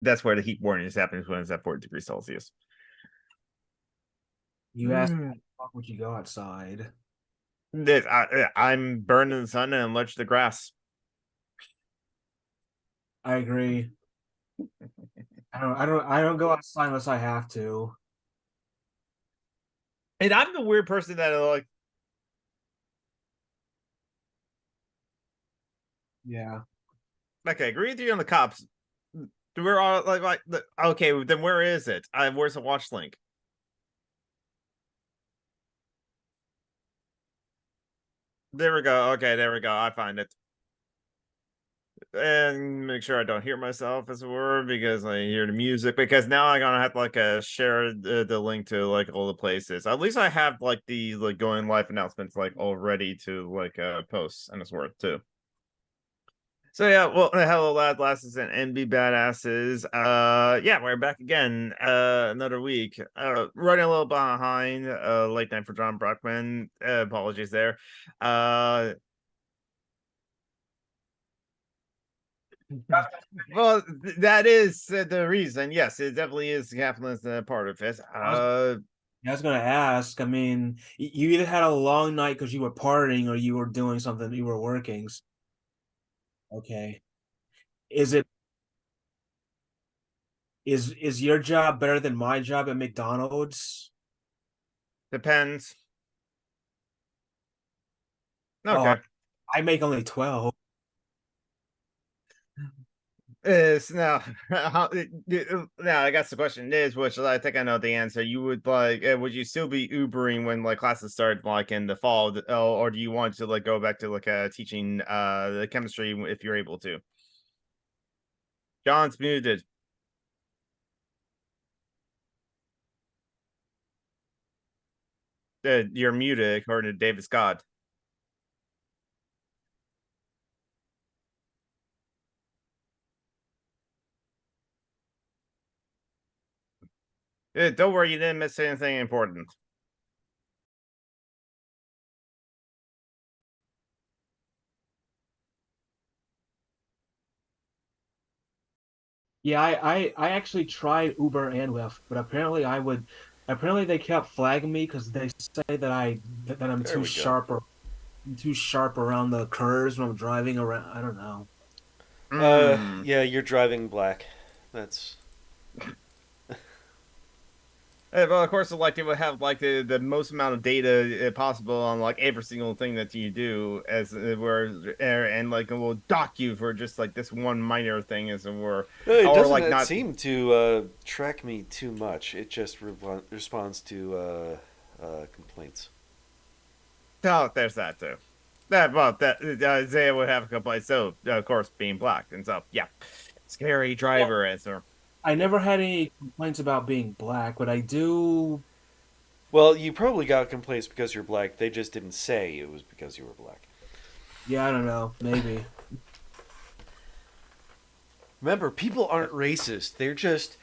That's where the heat warning is happening, when it's at 40 degrees Celsius. You asked, "Fuck, would you go outside?" I'm burned in the sun and allergic to grass. I agree. I don't go outside unless I have to. And I'm the weird person that like. Yeah. Okay, agree with you on the cops. We're all like okay, then where is it? Where's the watch link? There we go. Okay, there we go. I find it. And make sure I don't hear myself as it were, because I hear the music, because now I'm gonna have to like share the link to like all the places. At least I have like the like going live announcements like all ready to like post, and it's worth too. So yeah, well, hello lad, lasses and NB badasses. Yeah, we're back again. Another week. Running a little behind. Late night for John Brockman. Apologies there. Uh, well, that is the reason. Yes, it definitely is capitalist part of it. I was gonna ask. I mean, you either had a long night because you were partying or you were doing something. You were working. Okay. Is it is your job better than my job at McDonald's? Depends. Oh, I, Okay. I make only 12. Is now, now I guess the question is, which I think I know the answer. You would like, would you still be Ubering when like classes start like in the fall, or do you want to like go back to like teaching the chemistry if you're able to? John's muted. You're muted according to David Scott. Don't worry, you didn't miss anything important. Yeah, I actually tried Uber and Lyft, but apparently they kept flagging me because they say that I'm There too we go. sharp or I'm too sharp around the curves when I'm driving around. I don't know. Hmm. Yeah, you're driving black. That's Well, of course, like they would have like the most amount of data possible on like every single thing that you do, as and like it will dock you for just like this one minor thing, as it were, it or doesn't like not. seem to track me too much. It just responds to complaints. Oh, there's that too. That well, that Isaiah would have a complaint. So of course, being black, and so yeah, scary Well, driver answer. I never had any complaints about being black, but I do. Well, you probably got complaints because you're black. They just didn't say it was because you were black. Yeah, I don't know. Maybe. Remember, people aren't racist. They're just,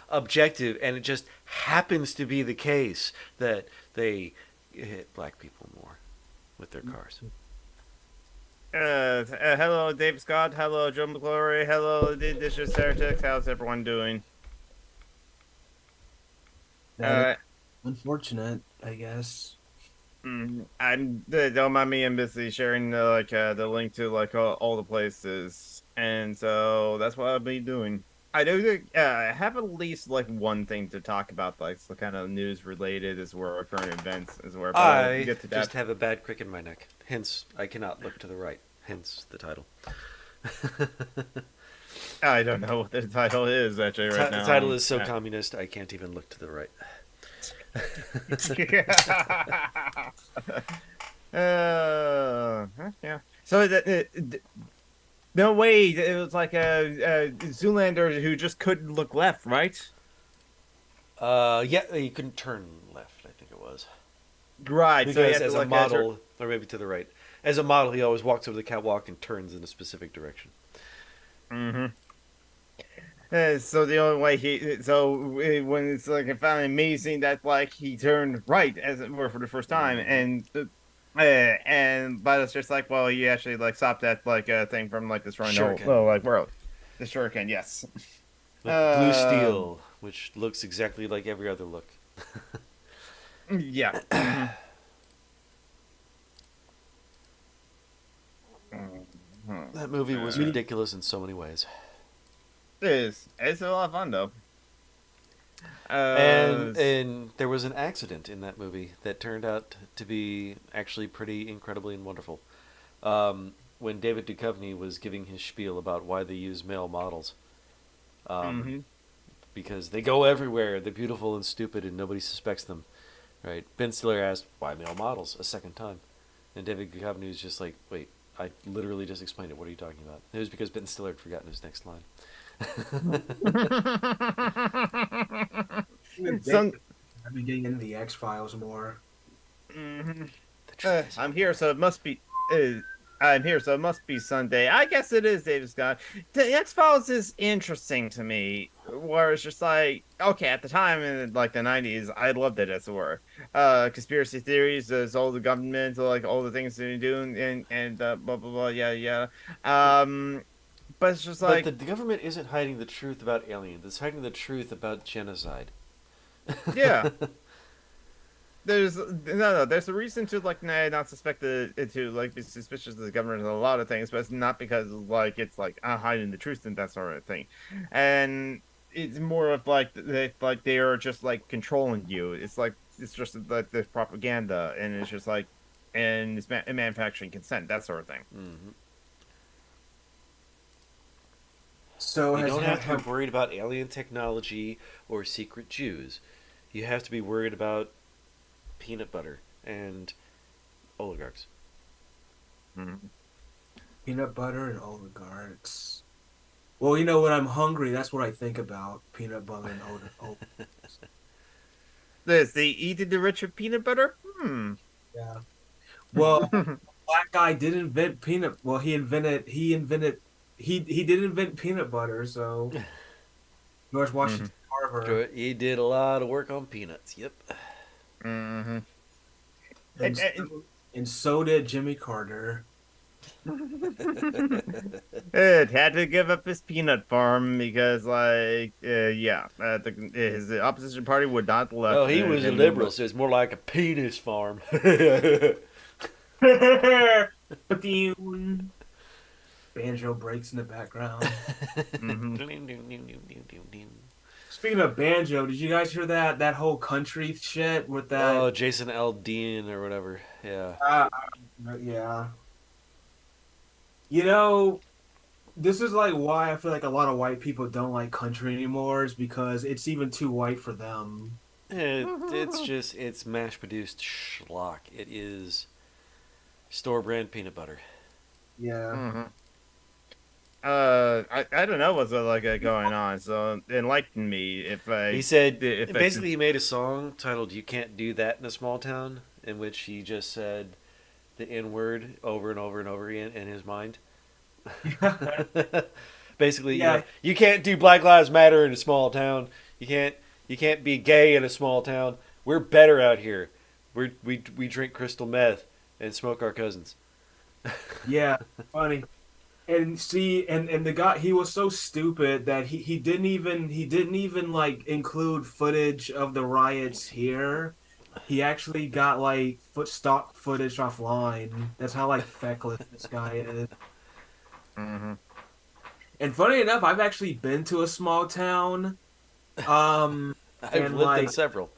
objective, and it just happens to be the case that they hit black people more with their cars. Hello, Dave Scott. Hello, Joe McClory. Hello, This is Heretics. How's everyone doing? That is Uh, unfortunate, I guess. I'm don't mind me. I'm busy sharing the link to like all the places, and so that's what I'll be doing. I do think I have at least like one thing to talk about, like the kind of news related as where current events as where, but I'll I get to just that. have a bad crick in my neck. Hence, I cannot look to the right. Hence the title. I don't know what the title is actually right The title now. is so communist, I can't even look to the right. Yeah. So no way, it was like a Zoolander who just couldn't look left, right? Yeah, you couldn't turn left, I think it was. Right. So he Because had to as a like model, or maybe to the right, as a model, he always walks over the catwalk and turns in a specific direction. hmm so the only way when it's like I found it amazing that like he turned right as it were for the first time, Mm-hmm. and but it's just like, well, he actually like stopped that like thing from like destroying the whole Shuriken. like world, the shuriken, yes. with blue Um, steel, which looks exactly like every other look. yeah. Mhm. That movie was Uh, ridiculous in so many ways. it's a lot of fun though. And S- and there was an accident in that movie that turned out to be actually pretty incredibly and wonderful. When David Duchovny was giving his spiel about why they use male models, um, mhm. because they go everywhere, they're beautiful and stupid, and nobody suspects them. Right? Ben Stiller asked, "Why male models?" a second time, and David Duchovny was just like, "Wait, I literally just explained it. What are you talking about?" It was because Ben Stiller had forgotten his next line. Even then, Some. I've been getting into the X Files more. Mhm. The truth is I'm here, so it must be. I'm here, so it must be Sunday. I guess it is, David Scott. The X Files is interesting to me, where it's just like, okay, at the time in like the '90s, I loved it as it were. Conspiracy theories, there's all the government, like all the things they're doing, and blah blah blah, yeah yeah. But it's just But the like, government isn't hiding the truth about aliens. It's hiding the truth about genocide. yeah. There's no, there's a reason to like not suspect it to like be suspicious of the government of a lot of things, but it's not because like it's like hiding the truth and that sort of thing, and it's more of like they are just like controlling you. It's like it's just like the propaganda, and it's just like and it's manufacturing consent, that sort of thing. Hmm. So You has don't have to be have worried about alien technology or secret Jews. You have to be worried about peanut butter and oligarchs. Mhm. peanut butter and oligarchs. Well, you know when I'm hungry, that's what I think about: peanut butter and oligarchs. This they eating the rich with peanut butter. Hmm. Yeah. Well, black guy did invent peanut. Well, he did invent peanut butter. So George Mhm. Washington Carver He did a lot of work on peanuts. Yep. Mhm. and so did Jimmy Carter. It had to give up his peanut farm because, like, yeah, his opposition party would not let Well, he was a him. liberal, so it's more like a penis farm. Banjo breaks in the background. Mhm. Speaking of banjo, did you guys hear that whole country shit with that? Oh, Jason Aldean or whatever. Yeah. Uh, yeah. You know, this is like why I feel like a lot of white people don't like country anymore, is because it's even too white for them. It's mass produced schlock. It is store brand peanut butter. Yeah. Mhm. I don't know what's like going on. So enlighten me He said if I basically he made a song titled "You Can't Do That in a Small Town," in which he just said the N word over and over and over again in his mind. Basically, Yeah. you can't do Black Lives Matter in a small town. You can't you can't be gay in a small town. We're better out here. We drink crystal meth and smoke our cousins. Yeah. Funny. And see, and the guy, he was so stupid that he didn't even like include footage of the riots here. He actually got like stock footage offline. That's how like feckless this guy is. Mhm. And funny enough, I've actually been to a small town. Um, I've and lived in like, several.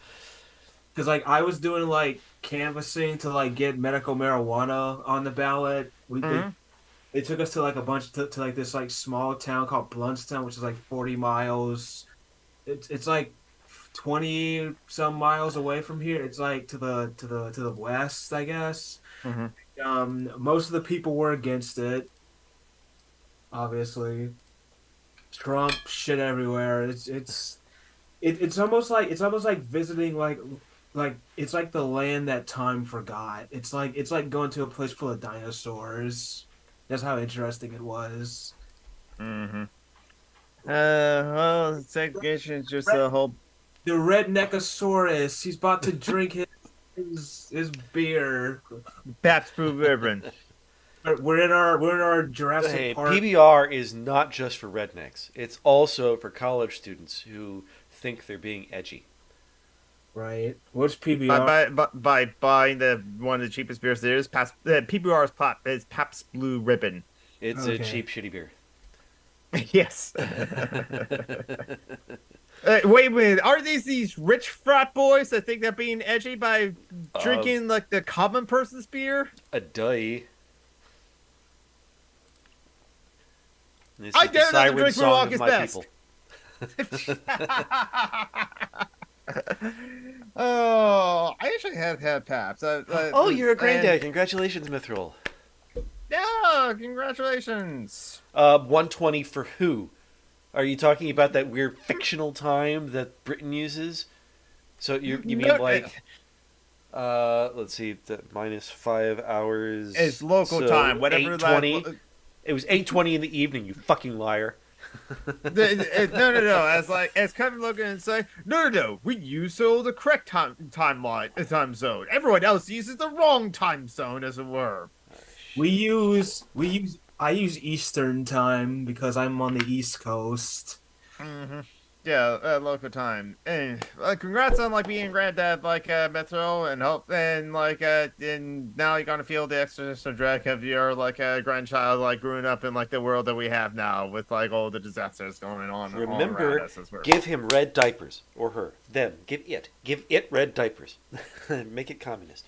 because like I was doing like canvassing to like get medical marijuana on the ballot. Mhm. They took us to like a bunch to like this like small town called Bluntstown, which is like 40 miles. It's like 20 some miles away from here. It's like to the west, I guess. Mhm. Most of the people were against it, obviously. Trump shit everywhere. It's almost like visiting like it's like the land that time forgot. It's like going to a place full of dinosaurs. That's how interesting it was. Mhm. Well, segregation is just a whole The redneckosaurus. He's about to drink his beer. Pabst Blue Ribbon. we're in our Jurassic Hey, Park. PBR is not just for rednecks. It's also for college students who think they're being edgy. Right. What's By PBR? by buying the one of the cheapest beers there is, PBR is Pabst Blue Ribbon. It's a Okay. cheap, shitty beer. Yes. Wait a minute. Are these rich frat boys that think they're being edgy by uh, drinking like the common person's beer? a die. It's I like the dare not to siren drink song of Milwaukee's my best. people. Oh, I actually have had Paps. Oh, you're a granddad. And Congratulations, Mithril. yeah, congratulations. 120 for who? Are you talking about that weird fictional time that Britain uses? So you mean No, like let's see, the minus 5 hours. it's local so time, whatever. 8:20. It was 8:20 in the evening. You fucking liar. No. As Kevin Logan and say, no. We use the correct time zone. Everyone else uses the wrong time zone, as it were. I use Eastern time because I'm on the East Coast. Hmm. Yeah, local time. And congrats on like being granddad, like Metro, and hope and now you're gonna feel the existential dread of your like grandchild like growing up in like the world that we have now with like all the disasters going on all around Remember, us as well. give him red diapers or her. Them. Give it red diapers. Make it communist.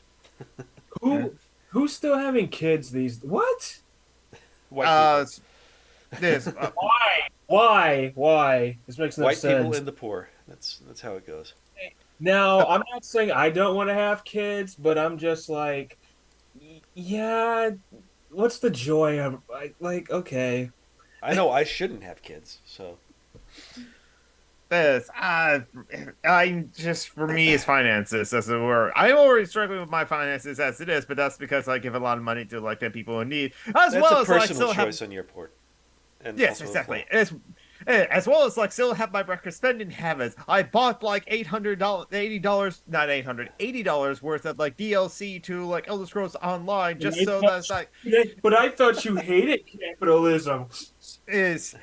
Who's still having kids these? What? White Uh, people. this Why? This makes no White people sense. and the poor. That's how it goes. Now, I'm not saying I don't want to have kids, but I'm just like, yeah, what's the joy of like okay. I know I shouldn't have kids, so this I just for me it's finances as it were. I'm already struggling with my finances as it is, but that's because I give a lot of money to like the people in need, as that's well a as like personal still have choice on your part. And yes, also a exactly. flaw. As well as like still have my record spending habits. I bought like $80, not $80 worth of like DLC to like Elder Scrolls Online And just I so thought that's like but I thought you hated capitalism. is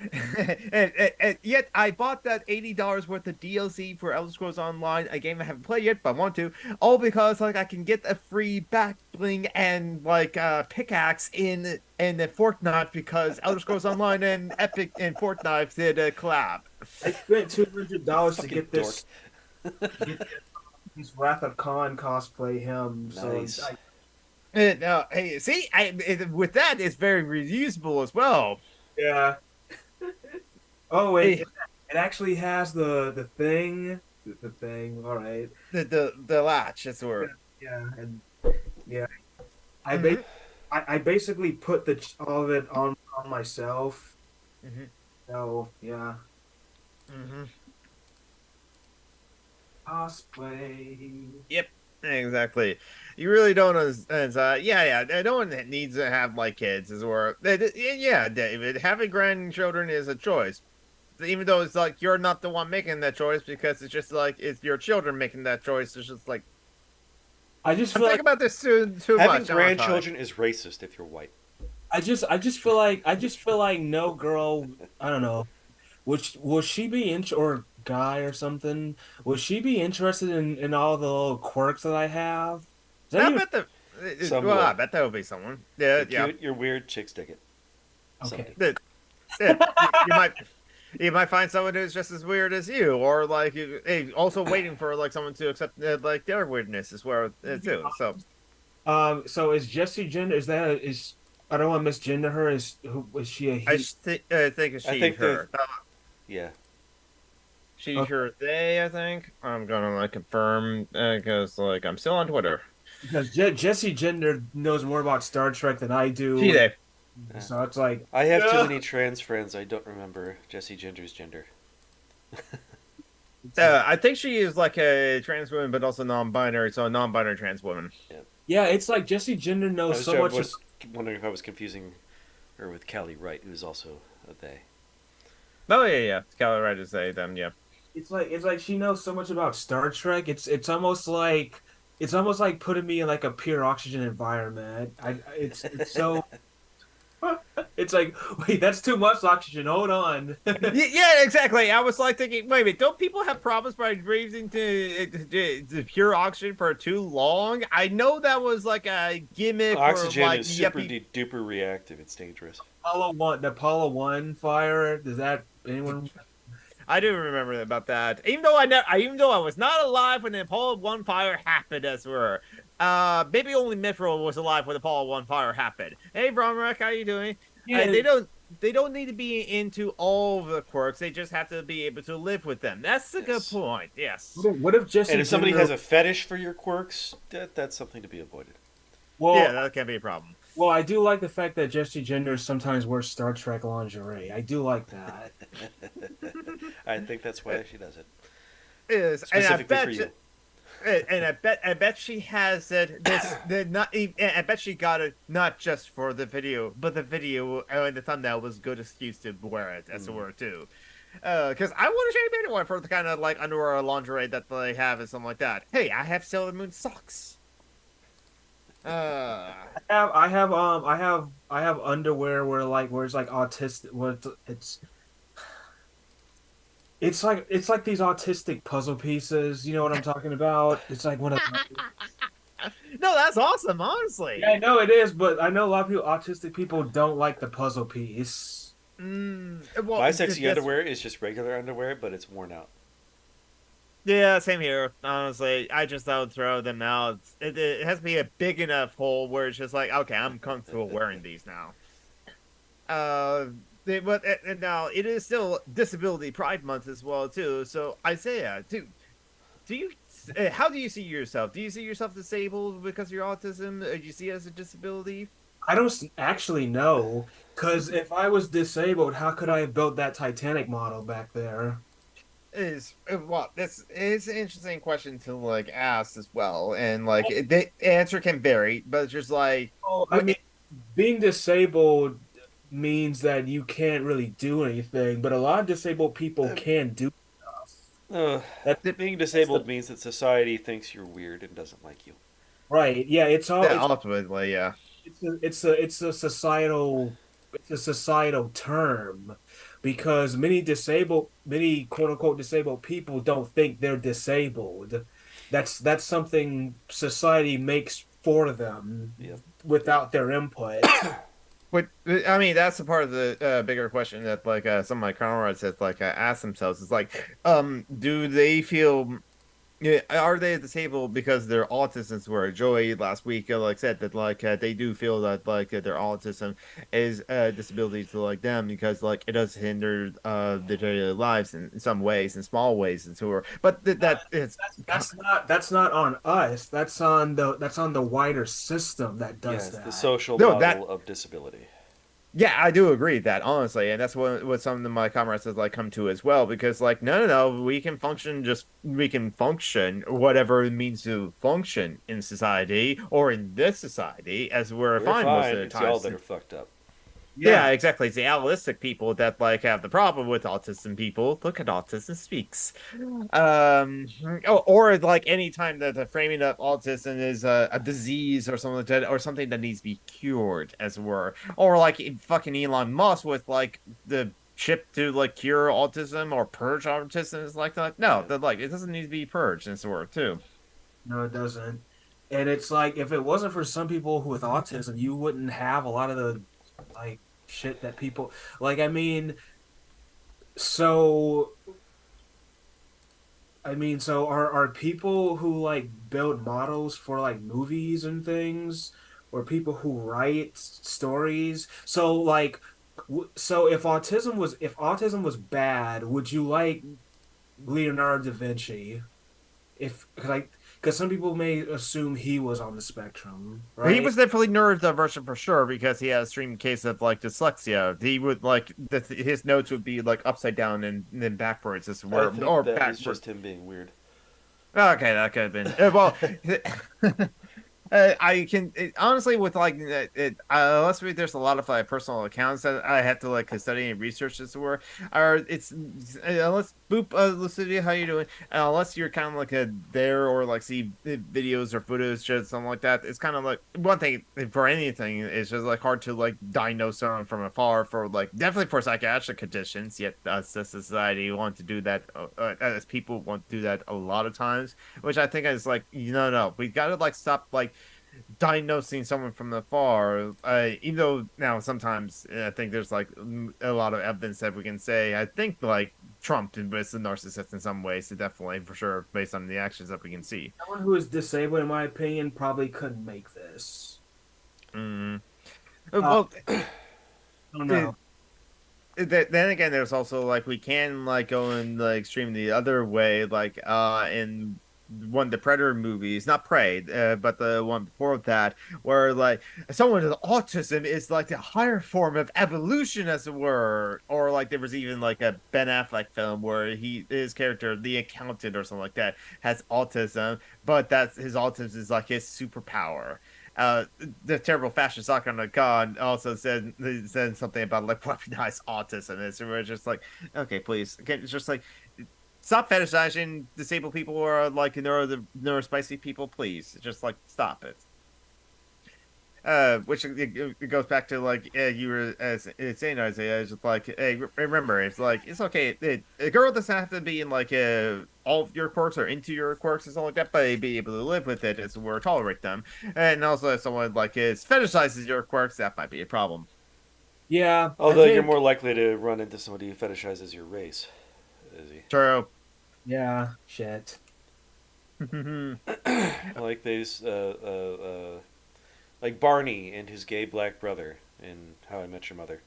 and yet I bought that $80 worth of DLC for Elder Scrolls Online, a game I haven't played yet but want to, all because like I can get a free back bling and like pickaxe in the Fortnite because Elder Scrolls Online and Epic and Fortnite did a collab. I spent $200 to Fucking get this Wrath of Khan cosplay him. Nice. So Now, hey, see, with that, it's very reusable as well. yeah. Oh, Hey, it actually has the thing. The thing. All right. the latch, that's where. Yeah. And yeah. I Mhm. ba- I basically put all of it on myself. Hmm. So yeah. Hmm. Cosplay. Yep, exactly. You really don't understand. Yeah. No one needs to have like kids, as or yeah, David. Having grandchildren is a choice, even though it's like you're not the one making that choice because it's just like it's your children making that choice. It's just like I just I'm feel thinking like about this too Having much. Aren't I? grandchildren is racist if you're white. I just feel like no girl. I don't know. Would she be or guy or something? Would she be interested in all the little quirks that I have? Is that I even bet the. Some Well, I would. bet that would be someone. Yeah, You're yeah. cute, you're weird, chicks dig it. okay? Someday. Yeah, you might find someone who's just as weird as you, or like also waiting for like someone to accept like their weirdness as well too. So So is Jessie gender? Is I don't want to misgender her. Is she a he? I think it's I she think her Yeah. she Okay. her they. I think I'm gonna like confirm because like I'm still on Twitter. Because Jessie gender knows more about Star Trek than I She do, they. so it's like I have too yeah. many trans friends. I don't remember Jesse Ginger's gender. I think she is like a trans woman, but also non-binary, so a non-binary trans woman. Yeah, it's like Jessie gender knows so I much. was wondering if I was confusing her with Callie Wright, who's also a they. Oh yeah. Skylar right to say them. Yeah. It's like she knows so much about Star Trek. It's almost like putting me in like a pure oxygen environment. It's so It's like, wait, that's too much oxygen. Hold on. Yeah, exactly. I was like thinking, wait a minute, don't people have problems by breathing to pure oxygen for too long? I know that was like a gimmick for Oxygen like is super yuppie. duper reactive. It's dangerous. The Apollo 1 fire. Does that anyone? I do remember about that. Even though I was not alive when the Apollo 1 fire happened, as it were. Maybe only Mithril was alive when the Apollo 1 fire happened. Hey, Bromrek, how you doing? Yeah. They don't need to be into all of the quirks. They just have to be able to live with them. That's a good Yes. point. Yes. What if Jesse And if somebody Gender? has a fetish for your quirks, that's something to be avoided. Yeah, Well, that can be a problem. well, I do like the fact that Jesse Gender sometimes wears Star Trek lingerie. I do like that. I think that's why she does it. Is and Specifically for you. I bet she has it. I bet she got it not just for the video, but the video and the thumbnail was good excuse to wear it as it were too. Because I want to shave anyone for the kind of like underwear or lingerie that they have and something like that. Hey, I have Sailor Moon socks. I have underwear where it's like autistic. It's like these autistic puzzle pieces. You know what I'm talking about? It's like one of. No, that's awesome. Honestly. Yeah, I know it is, but I know a lot of people, autistic people, don't like the puzzle piece. Well, My sexy that's- underwear is just regular underwear, but it's worn out. Yeah, same here. Honestly, I just I would throw them out. It has to be a big enough hole where it's just like, okay, I'm comfortable wearing these now. But and now it is still Disability Pride Month as well too. So Isaiah, do you? How do you see yourself? Do you see yourself disabled because of your autism? Do you see it as a disability? I don't actually know, because if I was disabled, how could I have built that Titanic model back there? Is well, this is an interesting question to like ask as well, and like the answer can vary, but it's just like. Oh, I mean, being disabled means that you can't really do anything, but a lot of disabled people can do stuff. That, Being that's disabled the means that society thinks you're weird and doesn't like you. right. Yeah, Yeah, ultimately, yeah. it's a societal term because many quote unquote disabled people don't think they're disabled. That's something society makes for them Yep. without their input. But I mean, that's a part of the bigger question that like some of my comrades have like asked themselves is like, do they feel? Yeah, are they disabled because their autisms were Joey last week? Like said that like they do feel that like their autism is a disability to like them because like it does hinder their daily lives in some ways, in small ways, and so on. But that it's That's not on us. That's on the wider system that does Yes, the that. social no model that of disability. Yeah, I do agree with that honestly, and that's what some of my comrades have like come to as well. Because like, no, we can function whatever it means to function in society or in this society as we're We're fine most fine. of the It's y'all time. that are fucked up. Yeah, exactly. It's the allistic people that like have the problem with autism people. Look at Autism Speaks. Or like any time that the framing of autism is a disease or something like that, or something that needs to be cured, as it were. Or like fucking Elon Musk with like the chip to like cure autism or purge autism is like that. No, that like it doesn't need to be purged, as it were, too. No, it doesn't. And it's like if it wasn't for some people who with autism, you wouldn't have a lot of the like shit that people like. So so are people who like build models for like movies and things, or people who write stories? So like, so if autism was bad, would you like Leonardo da Vinci? If like, because some people may assume he was on the spectrum, He right? was definitely neurodivergent for sure because he had a extreme case of like dyslexia. He would like his notes would be like upside down and then backwards as I were think or that was backwards. just him being weird. Okay, that could have been well. I can honestly with like unless there's a lot of like personal accounts that I have to like study and research this or it's unless boop Lucidia, how you doing? Unless you're kind of like a there or like see videos or footage or something like that, it's kind of like one thing for anything. It's just like hard to like diagnose someone from afar for like definitely for psychiatric conditions. Yet us as society want to do that as people want to do that a lot of times, which I think is like no, we gotta like stop like diagnosing someone from afar. Even though now sometimes I think there's like a lot of evidence that we can say. I think like Trump is a narcissist in some ways, so definitely for sure based on the actions that we can see. Someone who is disabled, in my opinion, probably couldn't make this. Mm. Uh, Well, I don't know. then again, there's also like we can like go in the extreme the other way, like in one of the Predator movies, not Prey, but the one before that, where like someone with autism is like a higher form of evolution, as it were, or like there was even like a Ben Affleck film where his character, the accountant or something like that, has autism, but that's his autism is like his superpower. The terrible fashion soccer on the con also said something about like weaponized autism. And so we're just like, okay, please, it's just like stop fetishizing disabled people or like neurospicy people, please. Just like stop it. Which it goes back to like you were as saying Isaiah, it's just like hey, remember it's like it's okay. A girl doesn't have to be in like all of your quirks or into your quirks and something like that, but be able to live with it as we're tolerate them. And also, if someone like is fetishizes your quirks, that might be a problem. Yeah, I Although you're think. more likely to run into somebody who fetishizes your race, is he? True. Yeah, shit. Like these, like Barney and his gay black brother in How I Met Your Mother.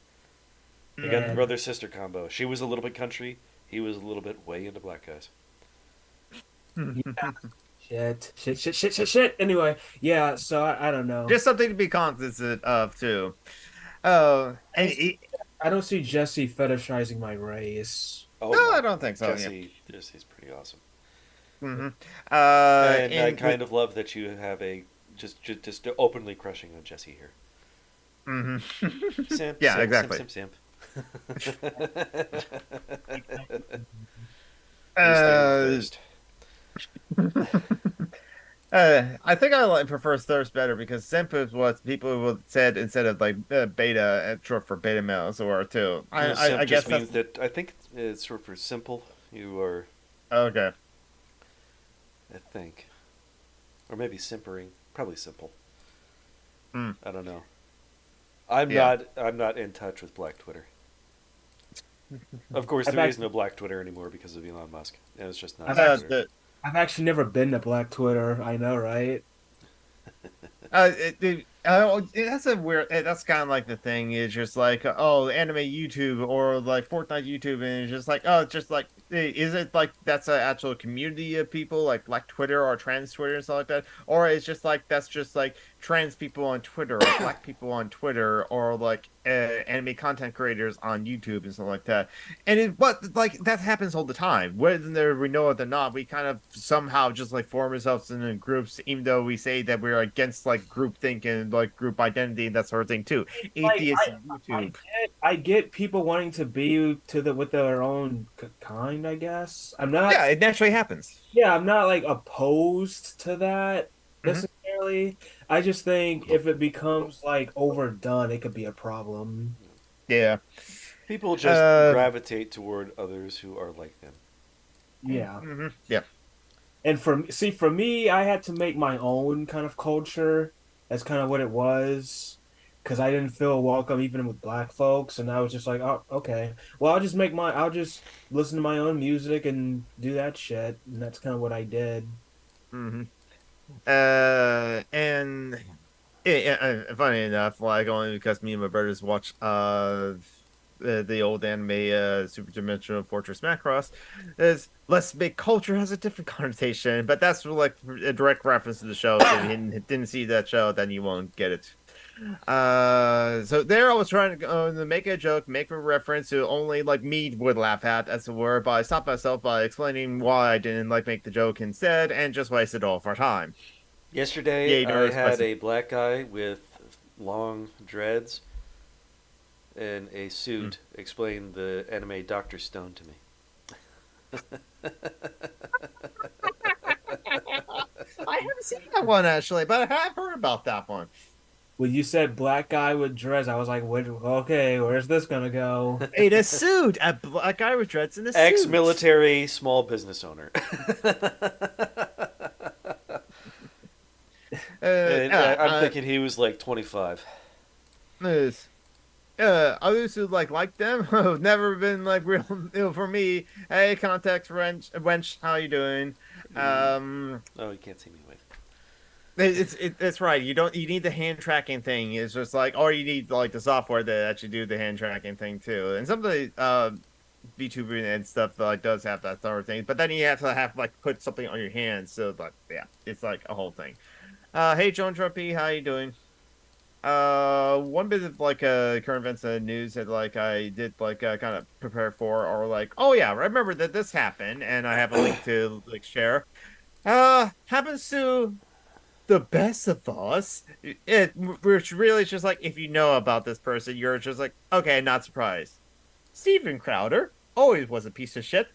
They got the Yeah. brother sister combo. She was a little bit country. He was a little bit way into black guys. Yeah. Shit. Anyway, yeah. So I don't know. Just something to be cognizant of too. I And don't see, I don't see Jesse fetishizing my race. Oh no, I no, don't think so. Yeah. Jesse's pretty awesome. Hmm. And I And kind of love that you have a just openly crushing on Jesse here. hmm Simp, yeah, simp, exactly. simp, simp, simp. He's staying Uh, thirst. I think I like prefer thirst better because simp is what people would said instead of like beta, short for beta males or too. I Simp guess just that's means that I think it's short for simple. You are, okay. I think, or maybe simpering. Probably simple. Mm, I don't know. yeah. I'm not in touch with Black Twitter. Of course, I've there is act- no Black Twitter anymore because of Elon Musk. And it's just not I've Twitter. actually I've actually never been to Black Twitter. I know, right? That's a weird. That's kind of like the thing is just like oh, anime YouTube or like Fortnite YouTube, and it's just like oh, just like is it like that's an actual community of people like Black Twitter or trans Twitter and stuff like that, or it's just like that's just like trans people on Twitter or Black people on Twitter or like anime content creators on YouTube and stuff like that. And but like that happens all the time, whether we know it or not. We kind of somehow just like form ourselves into groups, even though we say that we're against like group think and like group identity and that sort of thing too. Like Atheist I YouTube. get people wanting to be to the with their own kind. I guess I'm not. Yeah, it naturally happens. Yeah, I'm not like opposed to that Hmm. necessarily. I just think if it becomes like overdone, it could be a problem. Yeah. People just Uh. gravitate toward others who are like them. Yeah. Yeah. And for me, I had to make my own kind of culture. That's kind of what it was, because I didn't feel welcome even with black folks, and I was just like, oh, okay. Well, I'll just listen to my own music and do that shit, and that's kind of what I did. Hmm. And funny enough, like only because me and my brothers watch the old anime Super Dimensional Fortress Macross is let's make culture has a different connotation, but that's like a direct reference to the show. So if you didn't see that show, then you won't get it. So there I was trying to make a joke, make a reference to only like me would laugh at, as it were, but I stopped myself by explaining why I didn't like make the joke instead, and just wasted all of our time. Yesterday, Yay, I Norris had Spicy. a black guy with long dreads and a suit explain the anime Doctor Stone to me. I haven't seen that one actually, but I have heard about that one. When you said black guy with dreads, I was like, "What? Okay, where's this gonna go?" In a suit, a black guy with dreads in a suit. Ex-military, small business owner. And I'm thinking he was like 25. Yes. I used to like them. Never been like real, for me. Hey, context wench, how you doing? Oh, you can't see me. Wait. It's right. You need the hand tracking thing. It's just like, or you need like the software to actually do the hand tracking thing too. And some of the VTuber and stuff like does have that sort of thing. But then you have to like put something on your hands. So like yeah, it's like a whole thing. Hey John Trumpy, how you doing? One bit of like current events and news that like I did like kind of prepare for, or like, oh yeah, remember that this happened, and I have a link to like share. Happens to the best of us. Which really is just like, if you know about this person, you're just like, okay, not surprised. Steven Crowder always was a piece of shit,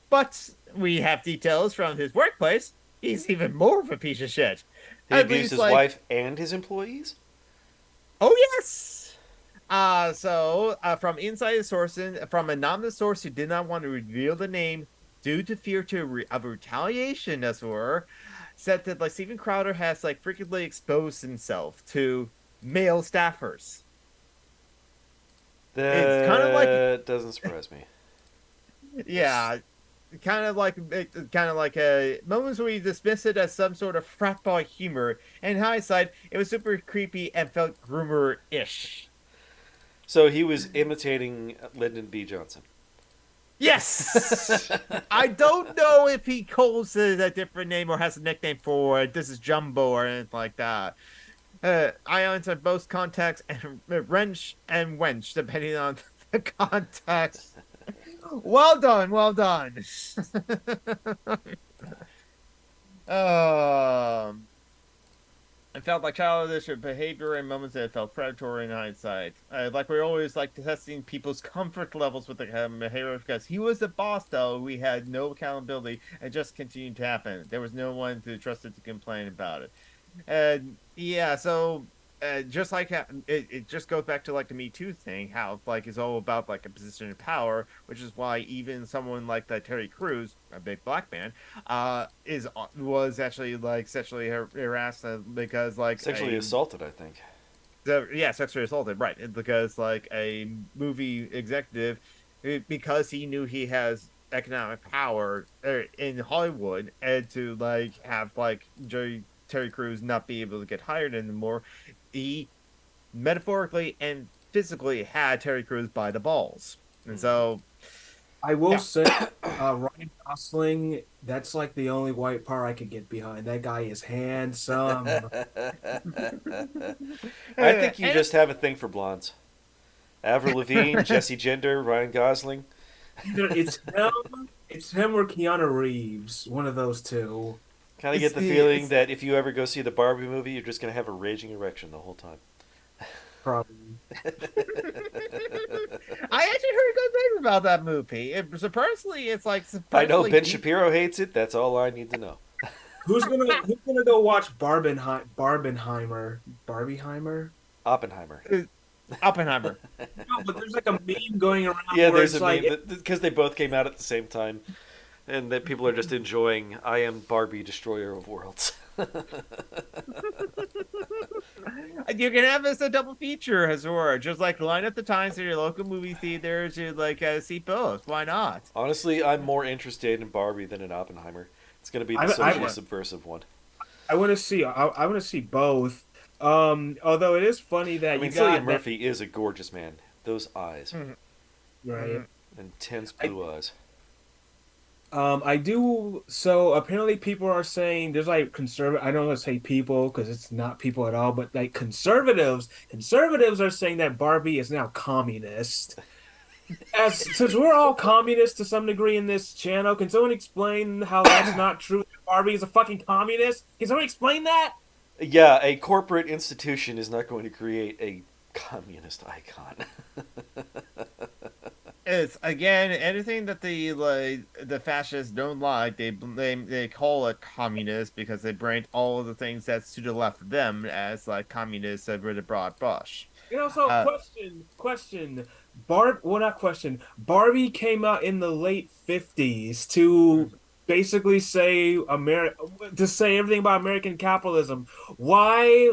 but we have details from his workplace. He's even more of a piece of shit. He At abused least, his like, wife and his employees? oh yes. From inside sources, from an anonymous source who did not want to reveal the name due to fear of retaliation, as it were, said that like Steven Crowder has like frequently exposed himself to male staffers. It's kind of like, That doesn't surprise me. yeah, kind of like moments where you dismiss it as some sort of frat boy humor. In hindsight, it was super creepy and felt groomer-ish. So he was imitating Lyndon B. Johnson. Yes. I don't know if he calls it a different name or has a nickname for it. This is Jumbo or anything like that. I answer both context and wrench and wench, depending on the context. Well done, well done. I felt like childish behavior in moments that felt predatory in hindsight. Like we're always like testing people's comfort levels with the behavior, because he was the boss, though. We had no accountability. It just continued to happen. There was no one to trust it to complain about it. And yeah, so just like it just goes back to like the Me Too thing, how like it's all about like a position of power, which is why even someone like that Terry Crews, a big black man, was actually like sexually harassed because like Sexually assaulted, I think. yeah, sexually assaulted, right? Because like a movie executive, because he knew he has economic power in Hollywood, and to like have like Terry Crews not be able to get hired anymore, he metaphorically and physically had Terry Crews by the balls. And so I will yeah. say, Ryan Gosling, that's like the only white part I could get behind. That guy is handsome. I think you just have a thing for blondes. Avril Lavigne, Jesse Gender, Ryan Gosling. It's him or Keanu Reeves, one of those two. Kind of get the feeling that if you ever go see the Barbie movie, you're just going to have a raging erection the whole time. Probably. I actually heard good things about that movie. Surprisingly, it's like I know Ben deep. Shapiro hates it. That's all I need to know. Who's gonna go watch Barbenheimer? Oppenheimer. Oppenheimer. No, but there's like a meme going around. Yeah, where there's it's a like, meme because they both came out at the same time, and that people are just enjoying. I am Barbie, Destroyer of Worlds. You can have this a double feature, Hazor. Just like line up the times at your local movie theater to like see both. Why not? Honestly, I'm more interested in Barbie than in Oppenheimer. It's going to be the socially subversive one. I want to see. I want to see both. Although it is funny that I mean, you got Cillian Murphy is a gorgeous man. Those eyes, right? Intense blue eyes. I do. So apparently, people are saying there's like conservative. I don't want to say people because it's not people at all, but like conservatives. Conservatives are saying that Barbie is now communist. Since we're all communists to some degree in this channel, can someone explain how that's not true? Barbie is a fucking communist. Can someone explain that? Yeah, a corporate institution is not going to create a communist icon. It's again anything that the fascists don't like. They call it communist because they brand all of the things that's to the left of them as like communists with a broad brush. So Uh, question. Well, not question. Barbie came out in the late 50s to basically say everything about American capitalism. Why?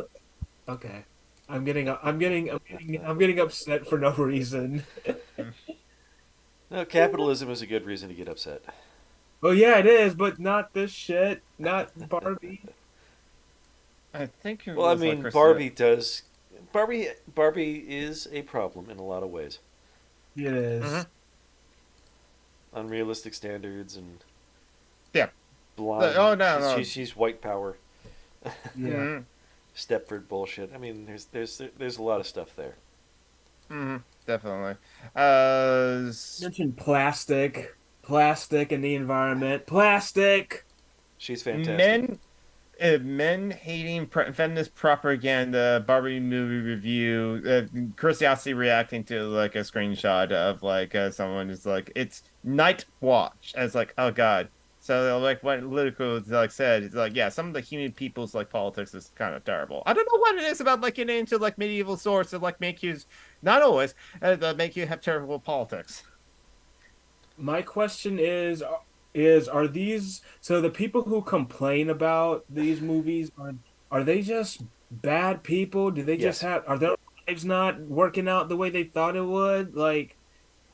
Okay. I'm getting upset for no reason. No, capitalism is a good reason to get upset. Well, yeah, it is, but not this shit. Not Barbie. I think it Well, I was like mean, Krista. Barbie is a problem in a lot of ways. It is. Mhm. Unrealistic standards and Yeah. blonde. Oh no, no. She's white power. Yeah. Mhm. Stepford bullshit. I mean, there's a lot of stuff there. Definitely. Mentioned plastic in the environment, plastic. She's fantastic. Men hating feminist propaganda. Barbie movie review. Curiosity reacting to like a screenshot of like someone is like it's Night Watch. And it's like oh god. So like what Politico like said, it's like yeah, some of the human people's like politics is kind of terrible. I don't know what it is about like getting into like medieval source that like make you not always that make you have terrible politics. My question are these so the people who complain about these movies are they just bad people? Do they just Yes. have are their lives not working out the way they thought it would? Like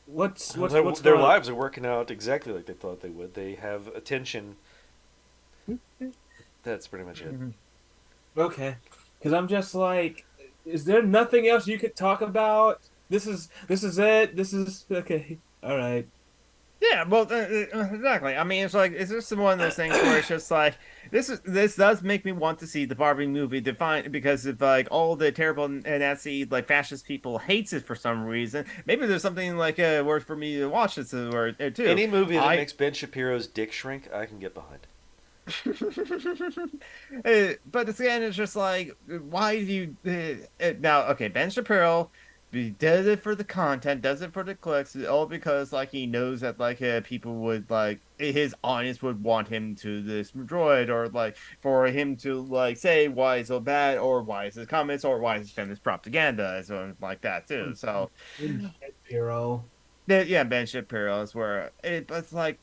what's Their going lives are working out exactly like they thought they would. They have attention. That's pretty much it. on? Okay. Because I'm just like, is there nothing else you could talk about? This is it. This is okay. All right. Yeah, well, exactly. I mean, it's like it's just one of those things where it's just like this does make me want to see the Barbie movie defined because if like all the terrible and Nazi like fascist people hates it for some reason, maybe there's something like worth for me to watch this or too. Any movie that I makes Ben Shapiro's dick shrink, I can get behind. but again, it's just like, why do you now? Okay, Ben Shapiro, he does it for the content, does it for the clicks, all because like he knows that like people would like his audience would want him to this droid or like for him to like say why it's so bad or why is his comments or why is his feminist propaganda and so like that too. So Hero. yeah, Ben Shapiro is where but it's like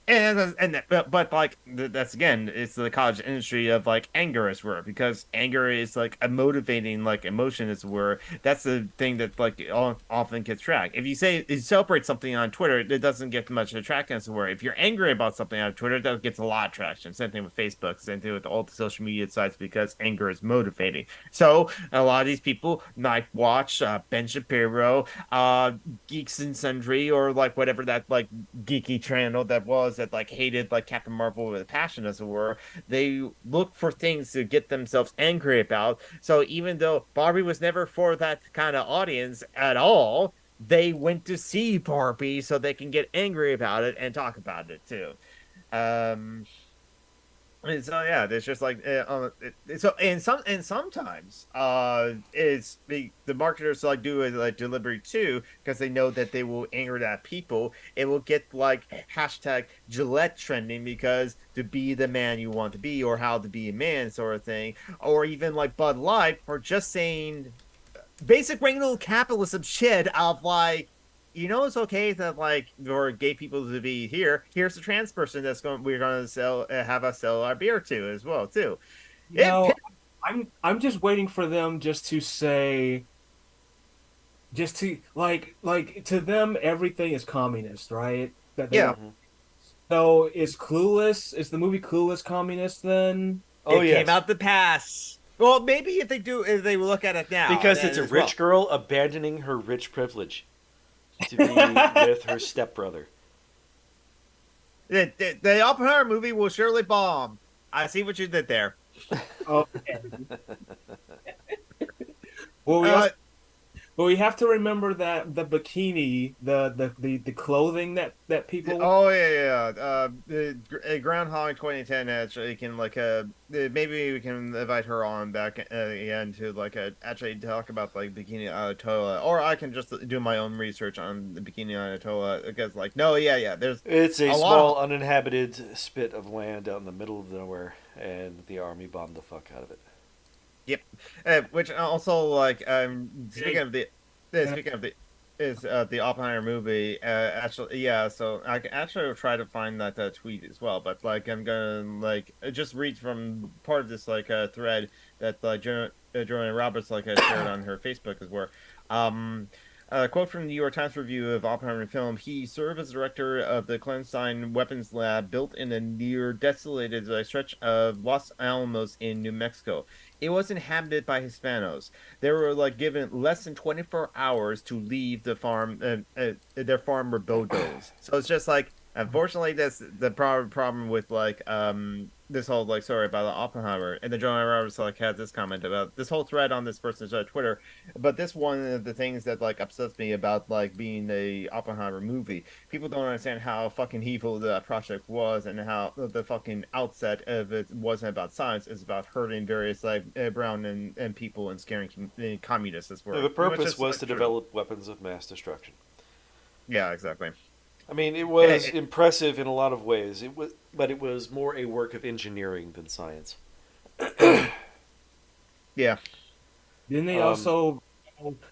but like that's again it's the college industry of like anger as were because anger is like a motivating like emotion as were that's the thing that like often gets tracked if you celebrate something on Twitter it doesn't get much attraction as were if you're angry about something on Twitter that gets a lot of traction same thing with Facebook same thing with all the social media sites because anger is motivating so a lot of these people Night Watch Ben Shapiro Geeks and Sundry or like whatever that like geeky channel that was that like hated like Captain Marvel with a passion as it were. They look for things to get themselves angry about. So even though Barbie was never for that kind of audience at all, they went to see Barbie so they can get angry about it and talk about it too. Um, and so yeah, there's just like so and sometimes it's the marketers like do it like delivery too because they know that they will anger that people. It will get like hashtag Gillette trending because to be the man you want to be or how to be a man sort of thing, or even like Bud Light or just saying basic regular capitalism shit of like it's okay that like for gay people to be here. Here's a trans person we're gonna sell have us sell our beer to as well too. You It know, I'm just waiting for them just to say just to like to them everything is communist, right? That they yeah. want. So is the movie Clueless communist then? Oh It came yes, out the past. Well, maybe if they look at it now, because then it's a as well. rich girl abandoning her rich privilege to be with her stepbrother. The Oppenheimer movie will surely bomb. I see what you did there. Okay. Well, Uh, But we have to remember that the bikini, the clothing that people. Oh yeah. Groundhog 2010 actually can maybe we can invite her on back again to actually talk about like Bikini Anatolia, or I can just do my own research on the Bikini Anatolia because no, yeah, there's It's a a lot of small, uninhabited spit of land out in the middle of nowhere, and the army bombed the fuck out of it. yep, which also Hey, speaking of the is the Oppenheimer movie actually yeah so I can actually try to find that tweet as well but I'm gonna just read from part of this thread that Joanna Roberts shared on her Facebook as well. um a quote from the New York Times review of Oppenheimer film: he served as director of the clandestine weapons lab built in a near desolated stretch of Los Alamos in New Mexico. It was inhabited by Hispanos. They were given less than 24 hours to leave the farm, their farm Robodos. So it's just unfortunately that's the problem with this whole story about the Oppenheimer. And then John Roberts had this comment about this whole thread on this person's Twitter. But this one of the things that upsets me about being a Oppenheimer movie. People don't understand how fucking evil the project was and how the fucking outset of it wasn't about science. It's about hurting various brown and people and scaring communists as well. The Which purpose is was to true. develop weapons of mass destruction. Yeah, exactly. I mean, it was Eh, impressive in a lot of ways. But it was more a work of engineering than science. yeah. Didn't they Um, also?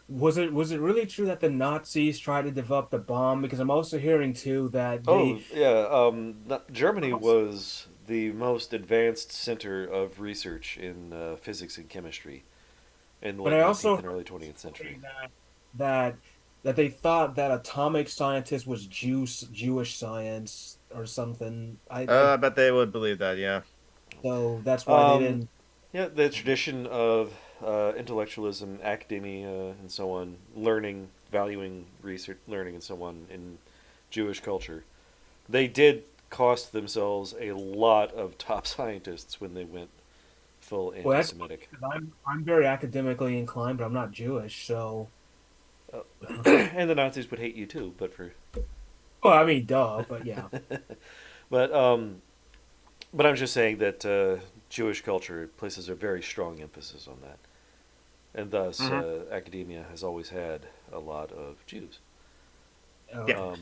Was it really true that the Nazis tried to develop the bomb? Because I'm also hearing too that they. oh yeah, Germany was the most advanced center of research in physics and chemistry in the But late I 19th also and early 20th century. heard that that they thought that atomic scientist was Jewish science or something. I I bet they would believe that. Yeah. so that's why they Um, didn't. yeah, the tradition of intellectualism, academia, and so on, learning, valuing research, learning, and so on in Jewish culture, they did cost themselves a lot of top scientists when they went full Well, that's anti-Semitic. because I'm very academically inclined, but I'm not Jewish, so. Uh, and the Nazis would hate you too, but for Well, I mean, duh, but yeah. but um, but I'm just saying that Jewish culture places a very strong emphasis on that, and thus Hmm. academia has always had a lot of Jews. Yeah. Okay.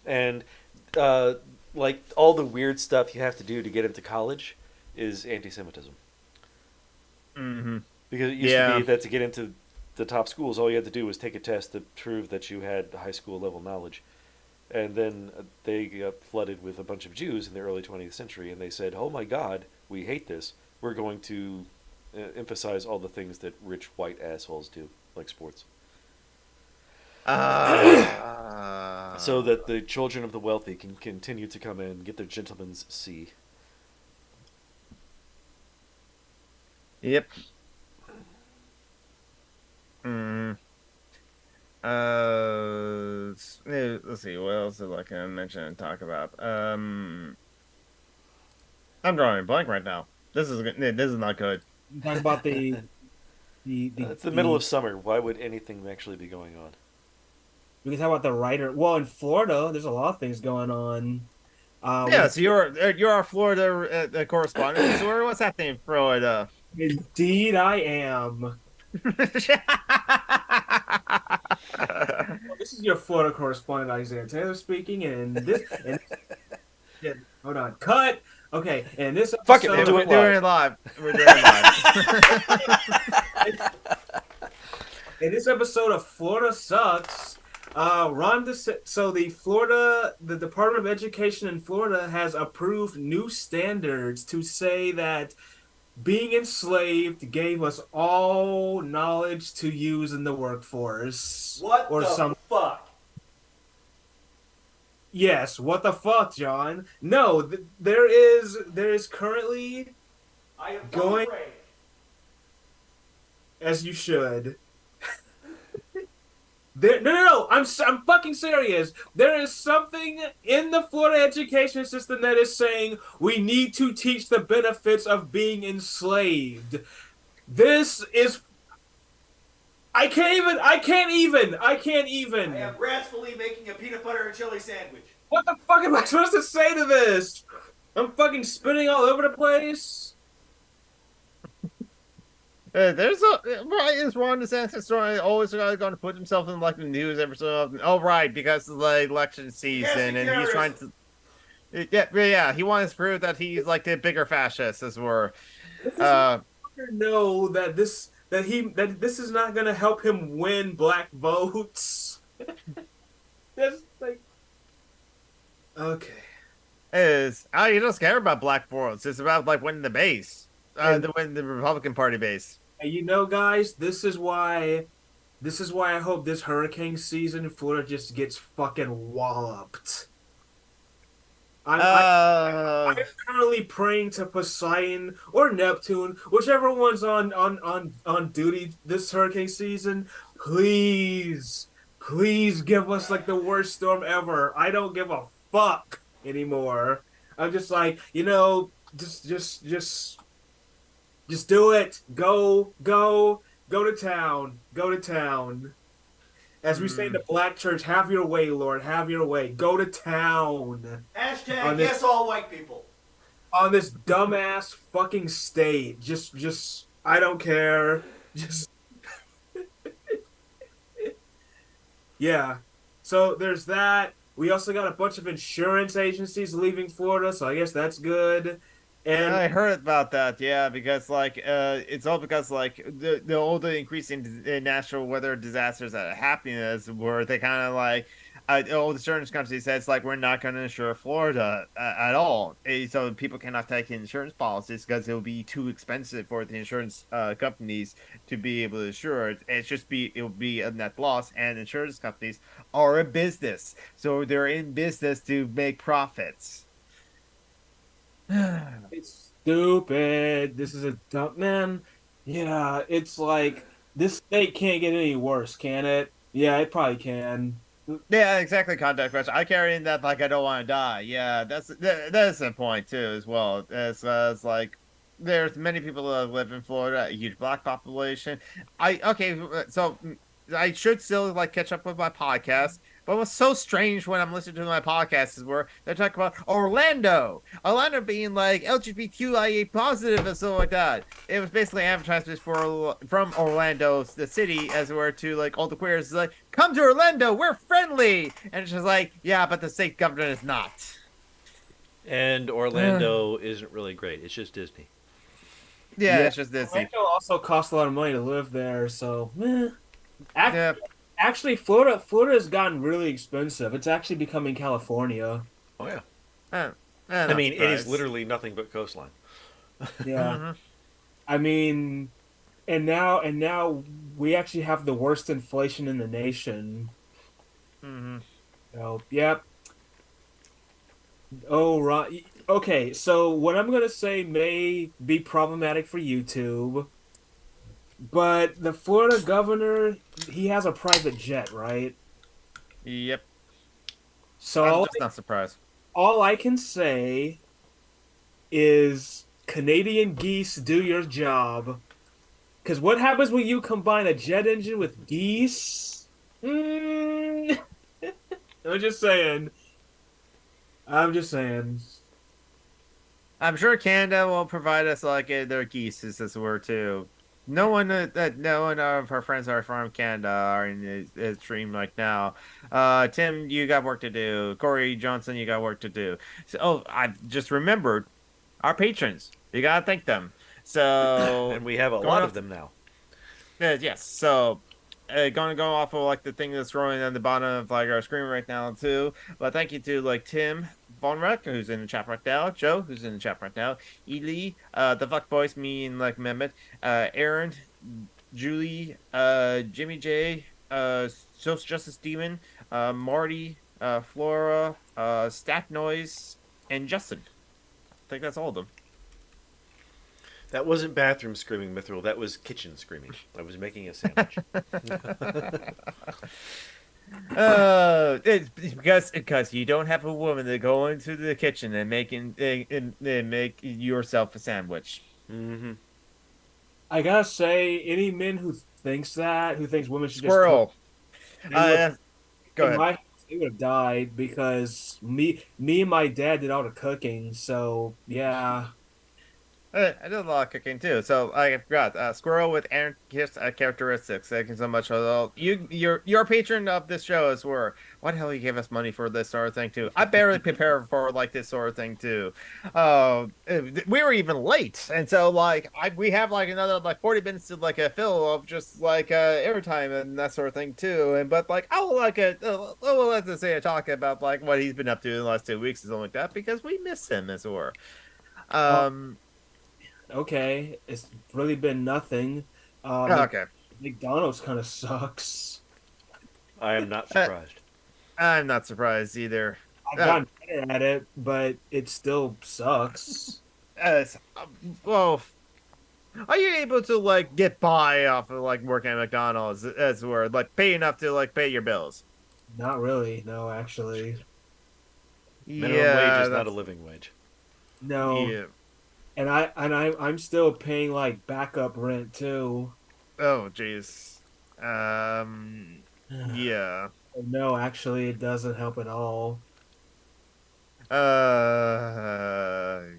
And uh, like all the weird stuff you have to do to get into college is anti-Semitism, Hmm. because it used to be Yeah. that to get into the top schools, all you had to do was take a test to prove that you had high school level knowledge. And then they got flooded with a bunch of Jews in the early 20th century, and they said, "Oh my God, we hate this. We're going to emphasize all the things that rich white assholes do, like sports, so Uh, that the children of the wealthy can continue to come in and get their gentleman's C." yep. Mm. Let's see. What else did I mention and talk about? I'm drawing a blank right now. This is not good. Talk about the the It's the middle of the summer. Why would anything actually be going on? we can talk about the writer. Well, in Florida, there's a lot of things going on. We Yeah, so you're our Florida correspondent. So what's happening in Florida? indeed I am. Well, this is your Florida correspondent, Isaiah Taylor speaking, and yeah, hold on, cut. Okay, in this Fuck it, we'll episode, do We're it doing live. it live. We're doing it live. in this episode of Florida Sucks, so the Department of Education in Florida has approved new standards to say that being enslaved gave us all knowledge to use in the workforce, What or the some. fuck? Yes, what the fuck, John? No, there is currently I am going afraid. as you should. No. I'm fucking serious. There is something in the Florida education system that is saying we need to teach the benefits of being enslaved. This is I can't even. I can't even. I can't even. I am gracefully making a peanut butter and chili sandwich. What the fuck am I supposed to say to this? I'm fucking spinning all over the place. There's a right is Ron DeSantis story always going to put himself in like the news every so often. Oh right, because of the election season, and he's trying to. Yeah, he wants to prove that he's like the bigger fascist, as we're. Know that this is not gonna help him win black votes. That's like okay. Is he doesn't care about black votes. It's about like winning the base, winning the Republican Party base. And you know, guys, this is why I hope this hurricane season in Florida just gets fucking walloped. I'm currently praying to Poseidon or Neptune, whichever one's on duty this hurricane season. Please, please give us like the worst storm ever. I don't give a fuck anymore. I'm just like, just do it. Go to town. Go to town. As we say in the black church, have your way, Lord, have your way. Go to town. Hashtag yes, all white people. On this dumbass fucking state. Just, I don't care. Just, yeah. So there's that. We also got a bunch of insurance agencies leaving Florida, so I guess that's good. And I heard about that, yeah, because like it's all because like all the increasing natural weather disasters that are happening is where they kind of like all the insurance companies said it's like we're not going to insure Florida at all, so people cannot take insurance policies because it'll be too expensive for the insurance companies to be able to insure it. It'll be a net loss, and insurance companies are a business, so they're in business to make profits. it's stupid. This is a dumb man. Yeah, it's like this state can't get any worse, can it? Yeah, it probably can. Yeah, exactly. Contact question. I carry in that like I don't want to die. Yeah, that's the point too, as well. It's like there's many people that live in Florida, a huge black population. So I should still like catch up with my podcast. But what's so strange when I'm listening to my podcast is where they're talking about Orlando being like LGBTQIA positive and stuff like that. It was basically advertisements from Orlando, the city, as it were, to like all the queers. It's like, come to Orlando, we're friendly, and it's just like, yeah, but the state government is not. And Orlando isn't really great. It's just Disney. Yeah, it's just Disney. Orlando also costs a lot of money to live there, so. Yeah. Actually, Florida has gotten really expensive. It's actually becoming California. Oh yeah. I mean, it is literally nothing but coastline. Yeah. I mean, and now we actually have the worst inflation in the nation. So, yep. Oh, right. Okay, so what I'm gonna say may be problematic for YouTube. But the Florida governor, he has a private jet, right? Yep. So I'm just not surprised. All I can say is Canadian geese, do your job. Because what happens when you combine a jet engine with geese? I'm just saying. I'm sure Canada will provide us like their geese as it were too. No one of our friends are from Canada are in the stream like now. Tim, you got work to do. Corey Johnson, you got work to do. So, I just remembered our patrons. You gotta thank them. So, and we have a lot of them now. Yes. So, going to go off of like the thing that's rolling on the bottom of like our screen right now too. But thank you to like Tim Von Reck, who's in the chat right now, Joe, who's in the chat right now, Ely, the Fuck Boys, me and like Mehmet, Aaron, Julie, Jimmy J, Social Justice Demon, Marty, Flora, Stack Noise, and Justin. I think that's all of them. That wasn't bathroom screaming, Mithril. That was kitchen screaming. I was making a sandwich. It's because you don't have a woman to go into the kitchen and make yourself a sandwich. I gotta say, any men who thinks that, who thinks women should just cook, Squirrel. they would Go in ahead. my house, they would have died because me and my dad did all the cooking. So yeah. I did a lot of cooking too, so I forgot. Squirrel with anarchist characteristics. Thank you so much. Although you're a patron of this show as well. Why the hell you gave us money for this sort of thing too? I barely prepare for like this sort of thing too. We were even late, and so like we have like another like 40 minutes to like a fill of just like airtime and that sort of thing too. And but like I will like we'll let to say a talk about like what he's been up to in the last 2 weeks and something like that because we miss him as well. Oh, Um. okay. It's really been nothing. Okay. McDonald's kind of sucks. I am not Uh, surprised. I'm not surprised either. I've Uh, gotten better at it, but it still sucks. as well, are you able to like get by off of like working at McDonald's as were like pay enough to like pay your bills? Not really. No, actually. Minimum wage Yeah, is not a that's living wage. No. yeah. I'm still paying like backup rent too. Oh, jeez. Um, yeah. No, actually, it doesn't help at all.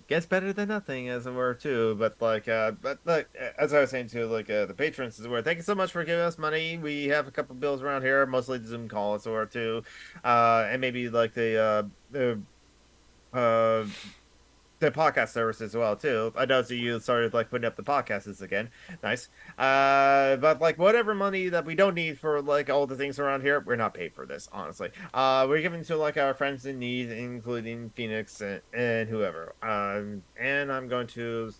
Gets better than nothing as it were too. But like as I was saying too, like the patrons as it were. Thank you so much for giving us money. We have a couple bills around here, mostly the Zoom call as it were too, and maybe like uh the podcast service as well too. I know that you started like putting up the podcasts again. Nice. But like whatever money that we don't need for like all the things around here, we're not paid for this, honestly. We're giving to like our friends in need, including Phoenix and whoever. And I'm going to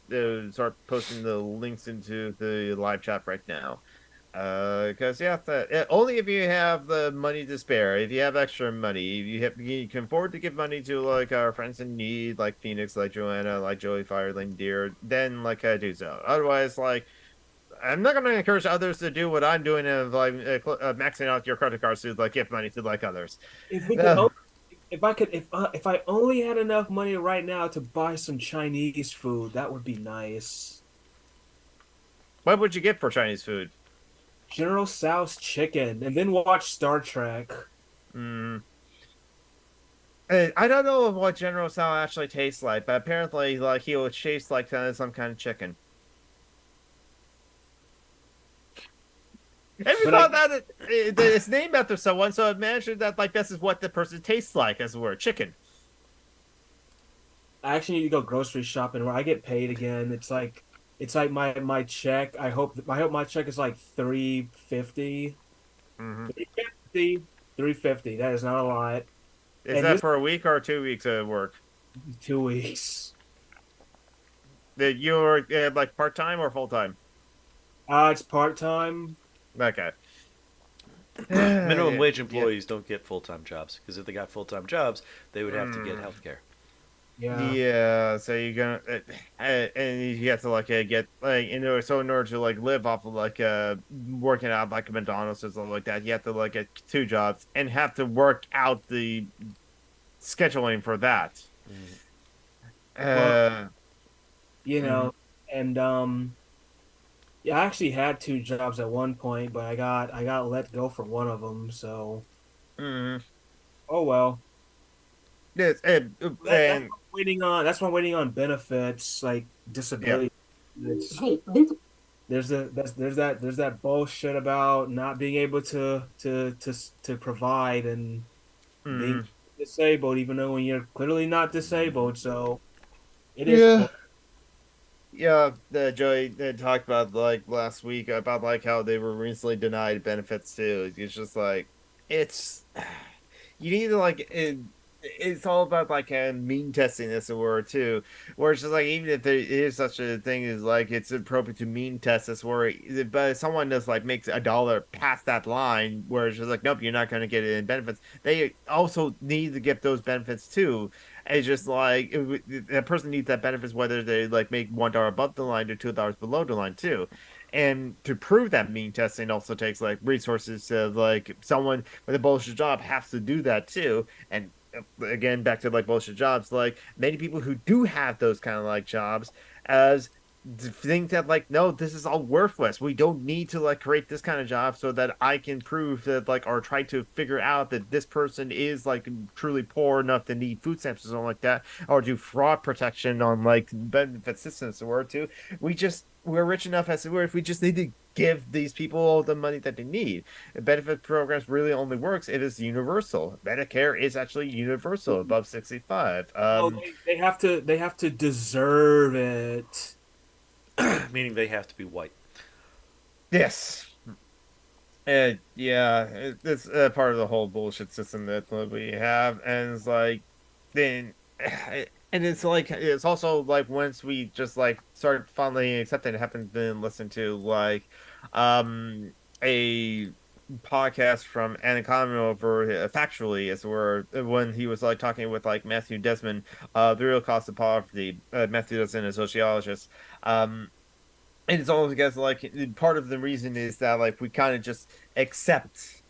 start posting the links into the live chat right now. Because yeah, only if you have the money to spare. If you have extra money, if you can afford to give money to like our friends in need, like Phoenix, like Joanna, like Joey Firelink Deer, then like do so. Otherwise, like I'm not going to encourage others to do what I'm doing of like maxing out your credit cards to like give money to like others. If we could, Uh, if I could, if I only had enough money right now to buy some Chinese food, that would be nice. what would you get for Chinese food? General Tso's chicken, and then watch Star Trek. Mm. I don't know what General Tso actually tastes like, but apparently, like he will taste like some kind of chicken. Have you But I thought that it's named after someone, so imagine that like this is what the person tastes like as it were, chicken. actually need to go grocery shopping where I get paid again. It's like my check. I hope my check is like 350. Hmm 350. 350. That is not a lot. Is And that this for a week or 2 weeks of work? 2 weeks. That you're like part time or full time? It's part-time. Okay. Minimum wage Yeah. employees don't get full time jobs because if they got full time jobs, they would have to get Mm. health care. Yeah. Yeah, so you're gonna and you have to like get like in order to like live off of like working out like a McDonald's or something like that, you have to like get 2 jobs and have to work out the scheduling for that. Mm. Well, Uh, you mhm, know, and yeah, I actually had 2 jobs at one point, but I got let go from one of them, so mhm. oh well. Yes, That's and what I'm waiting on. That's why I'm waiting on benefits like yeah. disability. It's, there's that bullshit about not being able to provide and being Mhm. disabled, even though when you're clearly not disabled. So it is. Yeah. Yeah, Joey talked about like last week about like how they were recently denied benefits too. It's just like it's you need to like it's all about like mean testing as it were too, where it's just like even if there is such a thing as like it's appropriate to mean test this where but if someone just like makes $1 past that line where it's just like nope you're not going to get it in benefits, they also need to get those benefits too. It's just like that person needs that benefits whether they like make $1 above the line or $2 below the line too. And to prove that mean testing also takes like resources to like someone with a bullshit job has to do that too. And again, back to like bullshit jobs, like many people who do have those kind of like jobs as think that like no, this is all worthless. We don't need to like create this kind of job so that I can prove that like or try to figure out that this person is like truly poor enough to need food stamps or something like that, or do fraud protection on like benefit systems or too. We're rich enough as it were if we just need to give these people all the money that they need. Benefit programs really only works if it's universal. Medicare is actually universal above 65. Oh, they have to deserve it. Meaning they have to be white. Yes. Yeah, it's part of the whole bullshit system that we have, and it's like, then, and it's like it's also like once we just like start finally accepting it happens, then listen to like, a podcast from Anarcho over factually as it were when he was like talking with like Matthew Desmond, the real cost of poverty. Matthew Desmond, a sociologist. And it's almost because like part of the reason is that like we kind of just accept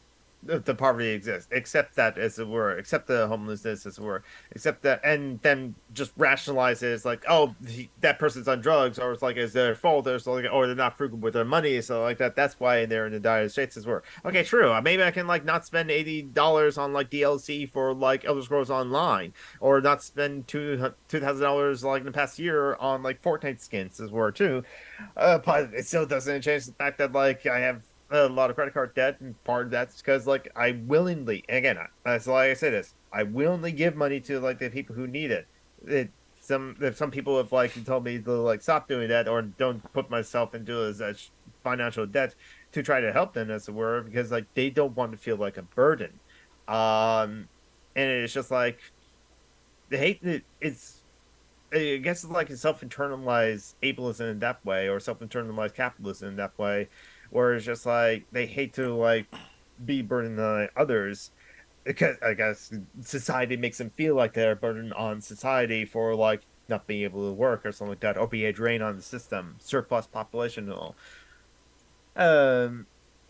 the poverty exists, accept that as it were, accept the homelessness as it were, accept that, and then just rationalize it as like, oh, that person's on drugs, or it's like it's their fault, or it's like, or they're not frugal with their money, so like that. That's why they're in the dire straits as well. Okay, true. Maybe I can like not spend $80 on like DLC for like Elder Scrolls Online, or not spend $2,000 like in the past year on like Fortnite skins as well too. But it still doesn't change the fact that like I have a lot of credit card debt, and part of that's because like I willingly, and again, that's like I say this, I willingly give money to like the people who need it. Some people have like told me to like stop doing that or don't put myself into such financial debt to try to help them as it were because like they don't want to feel like a burden. And it's just like the hate that it's I guess it's like a self-internalized ableism in that way, or self-internalized capitalism in that way, where it's just like they hate to like be burdened on others because I guess society makes them feel like they're burdened on society for like not being able to work or something like that, or be a drain on the system, surplus population and all. Um,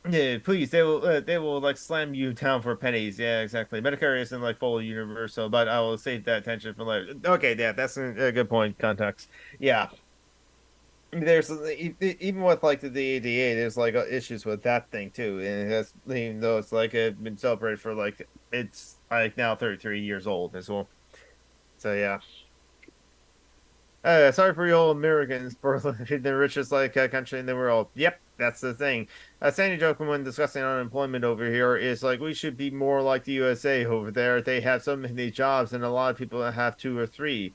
yeah, please. They will like slam you down for pennies. Yeah, exactly. Medicare isn't like full universal, but I will save that tension for later. Okay, yeah, that's a good point. Context. Yeah, there's even with like the ADA, there's like issues with that thing too, and it has even though it's like been celebrated for like it's like now 33 years old as well. So yeah. Sorry for you all Americans for the richest like country in the world. Yep, that's the thing. Sandy joke when discussing unemployment over here is like we should be more like the USA over there. They have so many jobs, and a lot of people have two or three.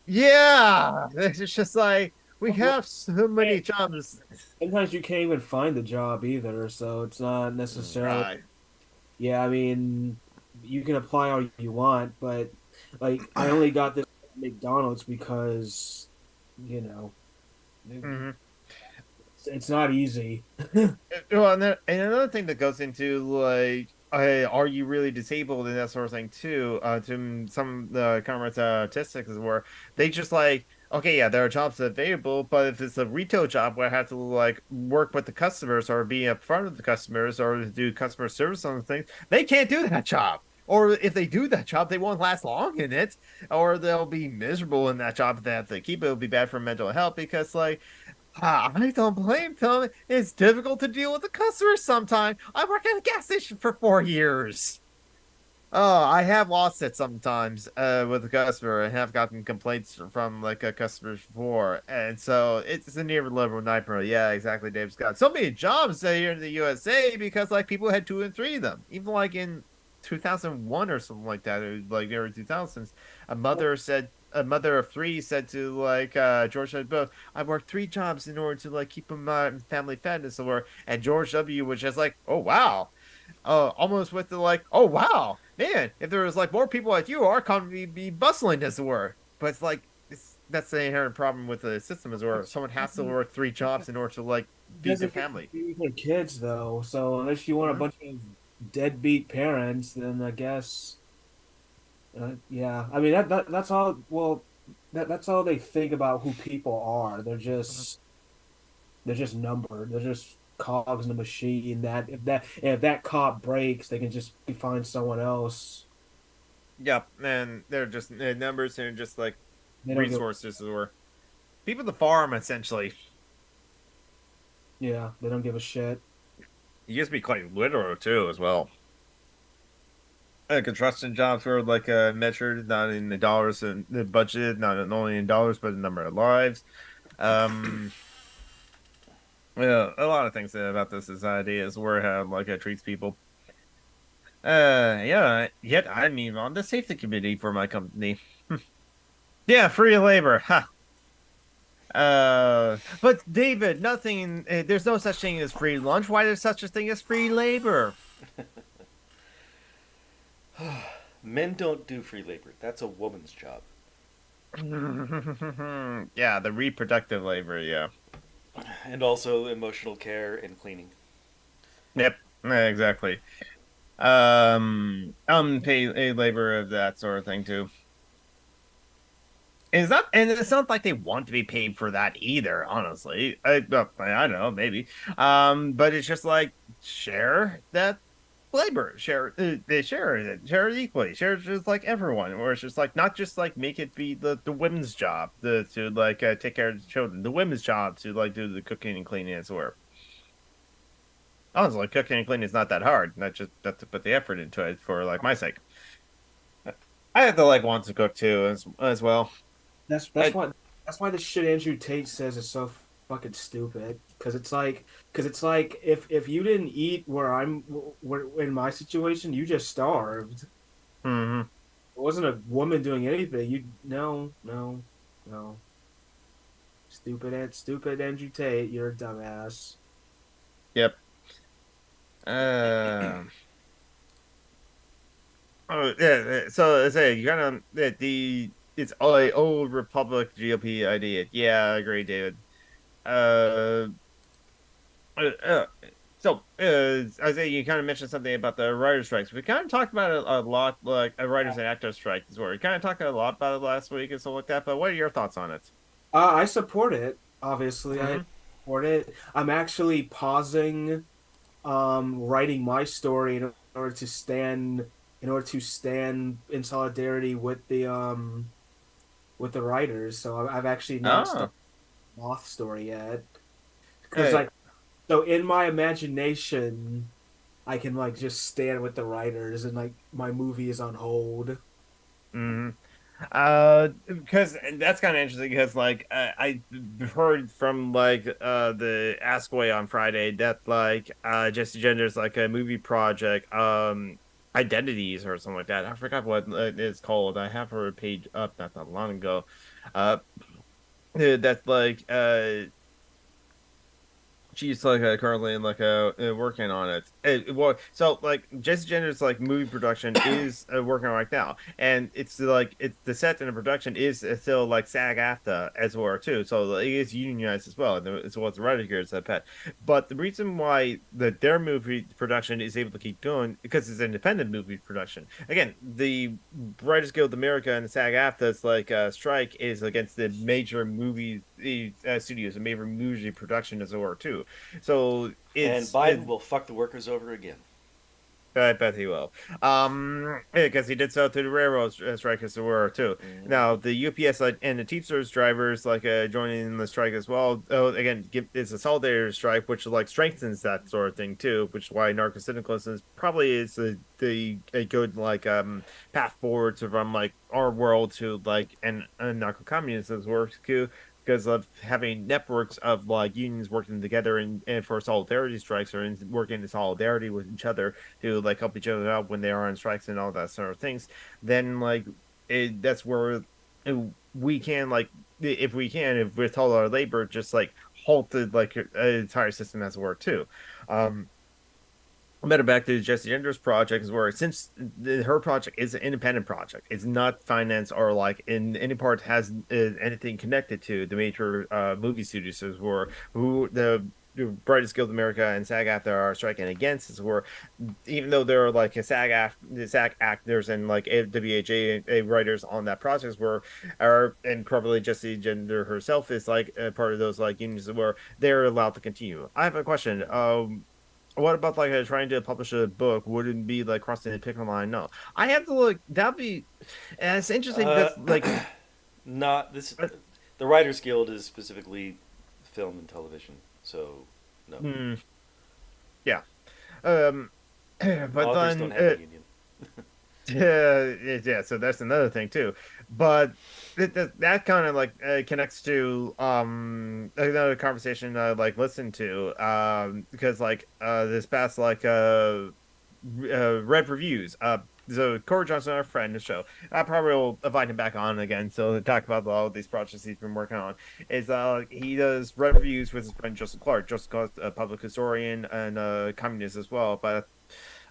Yeah, it's just like we have so many jobs. Sometimes you can't even find the job either, so it's not necessarily. Right. Yeah, I mean, you can apply all you want, but like I only got this at McDonald's because, you know, Hmm. it's not easy. Well, and another thing that goes into like, are you really disabled and that sort of thing too? To some comrades statistics where they just like, okay, yeah, there are jobs available, but if it's a retail job where I have to like work with the customers or be up front of the customers or do customer service on things, they can't do that job. Or if they do that job, they won't last long in it, or they'll be miserable in that job if they have to keep it. It'll be bad for mental health because like I don't blame them. It's difficult to deal with the customers sometimes. I work at a gas station for 4 years. Oh, I have lost it sometimes with the customer and have gotten complaints from like a customers before. And so it's a near level nightmare. Yeah, exactly, Dave Scott. So many jobs here in the USA because like people had two and three of them. Even like in 2001 or something like that, or like early 2000s, a mother of three said to like George W. I worked three jobs in order to like keep my family fed and so on. And George W. was just like, oh wow, almost with the like, oh wow, man, if there was like more people like you, our economy would be bustling as it were. But it's like that's the inherent problem with the system is where someone has to work three jobs in order to like feed their Doesn't get family. for kids though, so unless you want a Mhm. bunch of deadbeat parents, then I guess, yeah. I mean that's all. Well, that's all they think about who people are. They're just numbered. They're just cogs in the machine. That if that cop breaks, they can just find someone else. Yep, and they're just numbers and just like They don't give. resources or people to farm essentially. Yeah, they don't give a shit. You used to be quite literal too as well. Construction jobs were like measured not in the dollars and the budget, not only in dollars but the number of lives. Um, yeah, a lot of things about this society is where how like it treats people. Yeah. Yet I'm even on the safety committee for my company. Yeah, free labor. Ha. But David, nothing. There's no such thing as free lunch. Why there's such a thing as free labor? Men don't do free labor. That's a woman's job. Yeah, the reproductive labor. Yeah. And also emotional care and cleaning. Yep. Exactly. Unpaid labor of that sort of thing too. It's not, and it's not like they want to be paid for that either. Honestly, I don't know, maybe. But it's just like share that labor, they share it equally, share it just like everyone, or it's just like not just like make it be the women's job to like take care of the children, the women's job to like do the cooking and cleaning as well. Honestly, cooking and cleaning is not that hard. Not just have to put the effort into it for like my sake. I have to like want to cook too as well. That's I why the shit Andrew Tate says is so fucking stupid. Because it's like if you didn't eat where in my situation, you just starved. hmm It wasn't a woman doing anything. You no. Stupid Andrew Tate, you're a dumbass. Yep. Uh, oh yeah. So I say you kind of it's a old Republic GOP idea. Yeah, I agree, David. Uh, uh, uh, I say you kind of mentioned something about the writer strikes. We kind of talked about it a lot, like a writers and actors strike as well. We kind of talked a lot about it last week and stuff like that. But what are your thoughts on it? I support it. Obviously, I hmm support it. I'm actually pausing writing my story order to stand in order to stand in solidarity with the writers. So I've actually not Oh, started the Moth story yet because yeah. like so in my imagination I can like just stand with the writers and like my movie is on hold. hmm because that's kind of interesting because like I heard from like the Askaway on Friday that like Jesse Gender's like a movie project identities or something like that. I forgot what it's called. I have her page up not that long ago. Uh, that's like she's like currently like working on it. Well, so like Jesse Jenner's like movie production is working on right now, and it's like it's the set and the production is still like SAG-AFTRA as well too. So like, it is unionized as well, and as well as the writer here is a pet. But the reason why their movie production is able to keep going because it's independent movie production. Again, the Writers Guild of America and the SAG-AFTRA's like strike is against the major movie studios and major movie production as well too. So And Biden will fuck the workers over again. I bet he will. Because he did so to the railroad strike as well too. Now the UPS and the Teamsters drivers like joining in the strike as well. Oh, again, it's a solidarity strike, which like strengthens that sort of thing too. Which is why narco-syndicalism probably is a good like path forward to from like our world to like and narco-communism works too because of having networks of like unions working together and for solidarity strikes or working in solidarity with each other to like help each other out when they are on strikes and all that sort of things, then like that's where uh, we can like if with all our labor just like halted like an entire system has to work too. Um, Better back to Jesse Gender's project is where since her project is an independent project, it's not financed or like in any part has anything connected to the major movie studios where who the Brightest Guild of America and SAG-AFTRA are striking against is where even though there are like a SAG actors and like WHA writers on that project where are and probably Jesse Gender herself is like a part of those like unions where they're allowed to continue. I have a question. What about like trying to publish a book? Wouldn't be like crossing the picket line? No, I have to look. That'd be. And it's interesting Uh, because like Not this. The Writers Guild is specifically film and television, so no. Hmm, yeah. Um, but Authors then don't have a union. yeah, so that's another thing too. But that kind of like connects to another conversation I like listened to because like this past like read reviews. So Corey Johnson, our friend, the show, I probably will invite him back on again. So to talk about all these projects he's been working on, is he does read reviews with his friend Justin Clark. Justin Clark's a public historian and communist as well, but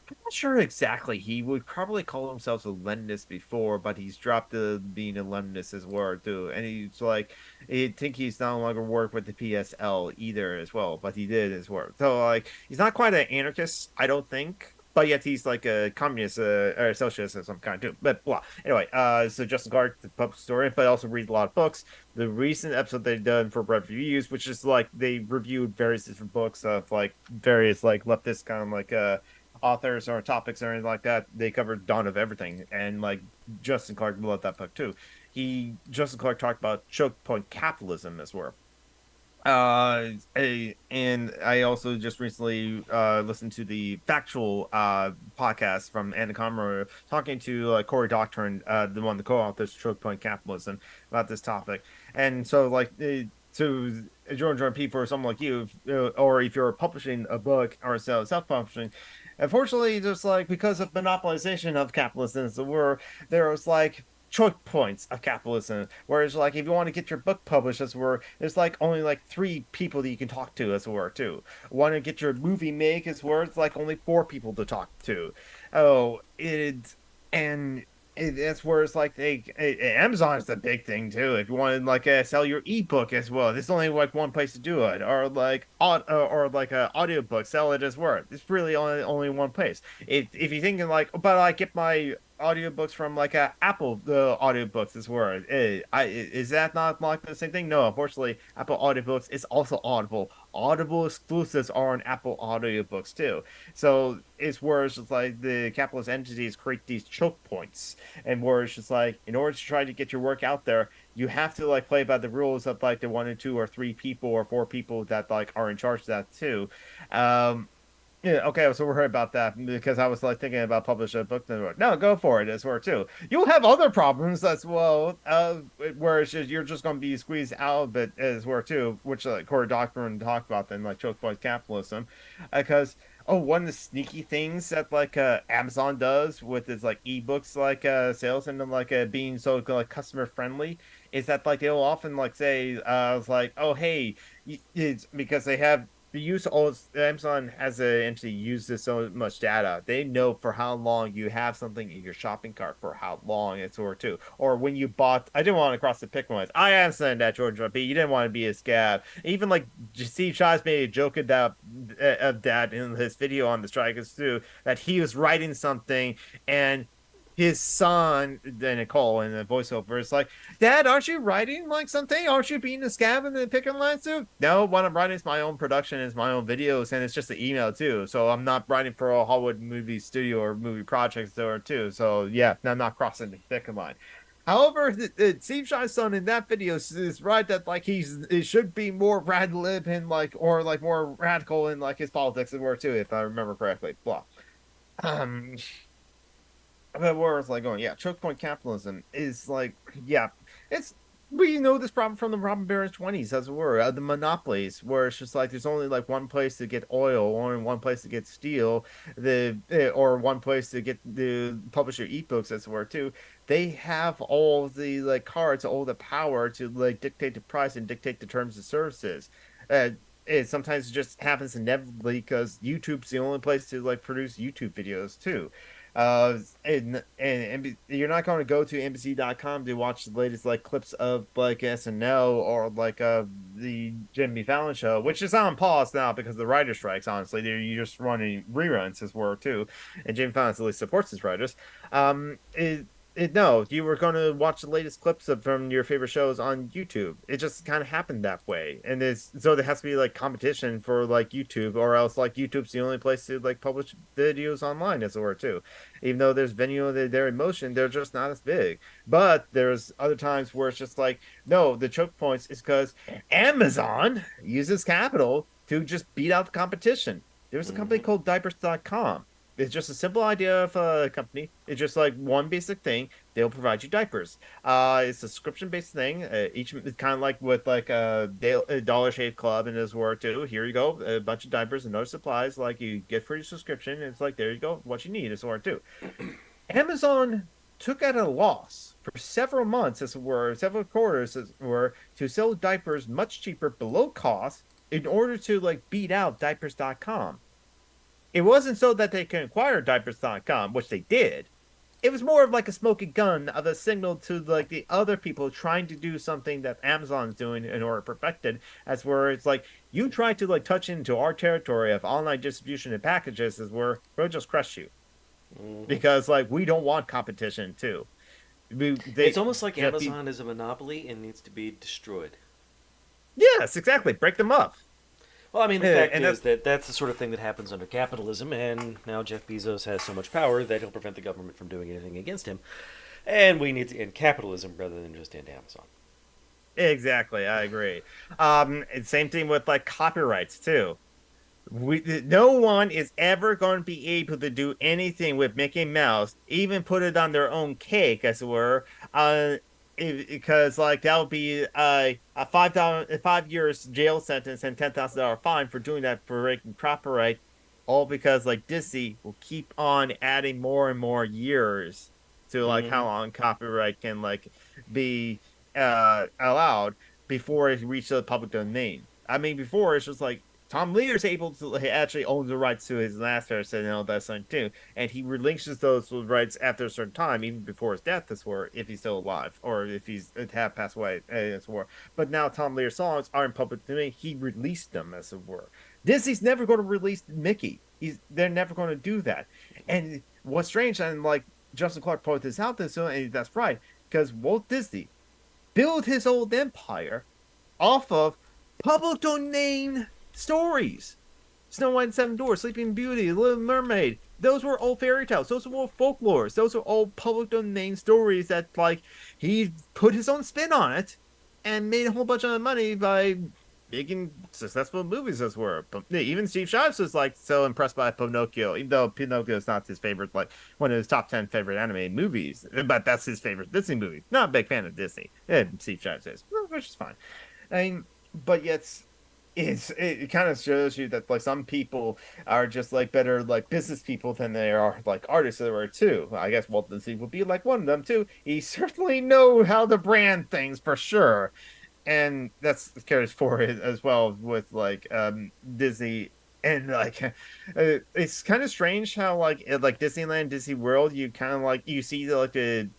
I'm not sure exactly. He would probably call himself a Leninist before, but he's dropped the being a Leninist as well too. And he's like, I think he's no longer work with the PSL either as well, but he did his work. So like, he's not quite an anarchist, I don't think. But yet he's like a communist or a socialist of some kind too. But blah. Anyway, so Justin Clark, the public historian, but also reads a lot of books. The recent episode they've done for Bread Reviews, which is like they reviewed various different books of like various like leftist kind of like authors or topics or anything like that. They covered Dawn of Everything, and like Justin Clark loved that book too. Justin Clark talked about choke point capitalism as well. And I also just recently listened to the factual podcast from Anaconda talking to Corey Doctrine, the one the co-authors Choke Point Capitalism about this topic. And so like to join people or someone like you, or if you're publishing a book or self-publishing, unfortunately, just like because of monopolization of capitalism, as it were, there was like choke points of capitalism. Whereas, like, if you want to get your book published, as it were, there's like only like three people that you can talk to, as it were, too. Want to get your movie made, as it were, it's like only four people to talk to. Oh, and that's where it's like Amazon is a big thing too. If you want to like sell your ebook as well, there's only like one place to do it, or like audiobook, sell it as well. It's really only one place. If you're thinking like, oh, but I get my audiobooks from like Apple the audiobooks as well. Is that not like the same thing? No, unfortunately, Apple audiobooks is also Audible. Audible exclusives are on Apple audiobooks too. So it's where it's just like the capitalist entities create these choke points, and where it's just like in order to try to get your work out there, you have to like play by the rules of like the one or two or three people or four people that like are in charge of that too. Um, yeah, okay, so we're heard about that because I was like thinking about publishing a book. No, go for it as well too. You'll have other problems as well, where it's just, you're just going to be squeezed out of it as well too, which Corey Doctrine talked about then, like choke point capitalism, because one of the sneaky things that like Amazon does with its like ebooks like sales and then like being so like customer friendly is that like they'll often like say it's like, oh hey, it's because they have the use all Amazon has an entity uses so much data. They know for how long you have something in your shopping cart for how long it's or two. Or when you bought I didn't want to cross the pick ones. I understand that George but you didn't want to be a scab. Even like Steve Jobs made a joke of that in his video on the strikers too, that he was writing something and his son, then Nicole in the voiceover is like, Dad, aren't you writing like something? Aren't you being a scab in the picking line too? No, what I'm writing is my own production, is my own videos, and it's just an email too. So I'm not writing for a Hollywood movie studio or movie projects there too. So yeah, I'm not crossing the picking line. However, Steve Shy's son in that video is right that like it should be more rad lib and like or like more radical in like his politics and were too, if I remember correctly. Blah. Um, but where it's like going, yeah, choke point capitalism is like, yeah, it's we know this problem from the Robin Baron's 20s, as it were, the monopolies, where it's just like there's only like one place to get oil, only one place to get steel, or one place to get the publish your ebooks, as it were, too. They have all the like cards, all the power to like dictate the price and dictate the terms of services. Uh, it sometimes just happens inevitably because YouTube's the only place to like produce YouTube videos too. And you're not going to go to NBC.com to watch the latest like clips of like SNL or like the Jimmy Fallon show, which is on pause now because of the writer strikes. Honestly, you're just running reruns as well too, and Jimmy Fallon at least supports his writers. No, you were going to watch the latest clips from your favorite shows on YouTube. It just kind of happened that way, and it's so there has to be like competition for like YouTube, or else like YouTube's the only place to like publish videos online, as it were too. Even though there's video, they're in motion, they're just not as big. But there's other times where it's just like, no, the choke points is because Amazon uses capital to just beat out the competition. There's a company Mm-hmm. called Diapers.com. It's just a simple idea of a company. It's just like one basic thing. They'll provide you diapers. It's a subscription based thing. Each it's kind of like with like a Dollar Shave Club and his work too. Here you go, a bunch of diapers and other supplies like you get for your subscription. It's like there you go, what you need is work too. Amazon took at a loss for several months, as it were, several quarters, as it were, to sell diapers much cheaper below cost in order to like beat out diapers.com. It wasn't so that they can acquire diapers.com, which they did. It was more of like a smoking gun of a signal to like the other people trying to do something that Amazon's doing in order to perfect it, as where it's like you try to like touch into our territory of online distribution and packages, as where we'll just crush you Mm-hmm. because like we don't want competition too. It's almost like Yeah, Amazon is a monopoly and needs to be destroyed. yes, exactly. Break them up. Well, I mean, the fact And is that's that that's the sort of thing that happens under capitalism, and now Jeff Bezos has so much power that he'll prevent the government from doing anything against him. And we need to end capitalism rather than just end Amazon. exactly. I agree. And same thing with like copyrights too. No one is ever going to be able to do anything with Mickey Mouse, even put it on their own cake, as it were, because like that would be a $5 5 years jail sentence and $10,000 fine for doing that for breaking copyright, all because like Disney will keep on adding more and more years to like Mm-hmm. how long copyright can like be allowed before it reaches the public domain. I mean, before it's just like Tom Leader's able to he actually owns the rights to his last verse and all that something too, and he relinquishes those rights after a certain time, even before his death, as war, if he's still alive or if he's have passed away, as war. But now Tom Leader's songs are in public domain. He released them, as it were. Disney's never going to release Mickey. They're never going to do that. And what's strange, and like Justin Clark pointed this out, and that's right, because Walt Disney built his old empire off of public domain stories. Snow White and Seven Dwarfs, Sleeping Beauty, Little Mermaid. Those were old fairy tales. Those were old folklores. Those are old public domain stories that like he put his own spin on it and made a whole bunch of money by making successful movies as were. But even Steve Jobs was like so impressed by Pinocchio, even though Pinocchio is not his favorite, like one of his top 10 favorite animated movies. But that's his favorite Disney movie. Not a big fan of Disney. Steve Jobs is, which is fine. I mean, but yet it kind of shows you that like some people are just like better like business people than they are like artists or too. I guess Walt Disney would be like one of them too. He certainly know how to brand things for sure, and that's carries forward as well with like Disney. And like it's kind of strange how like at like Disneyland, Disney World, you kind of like you see like the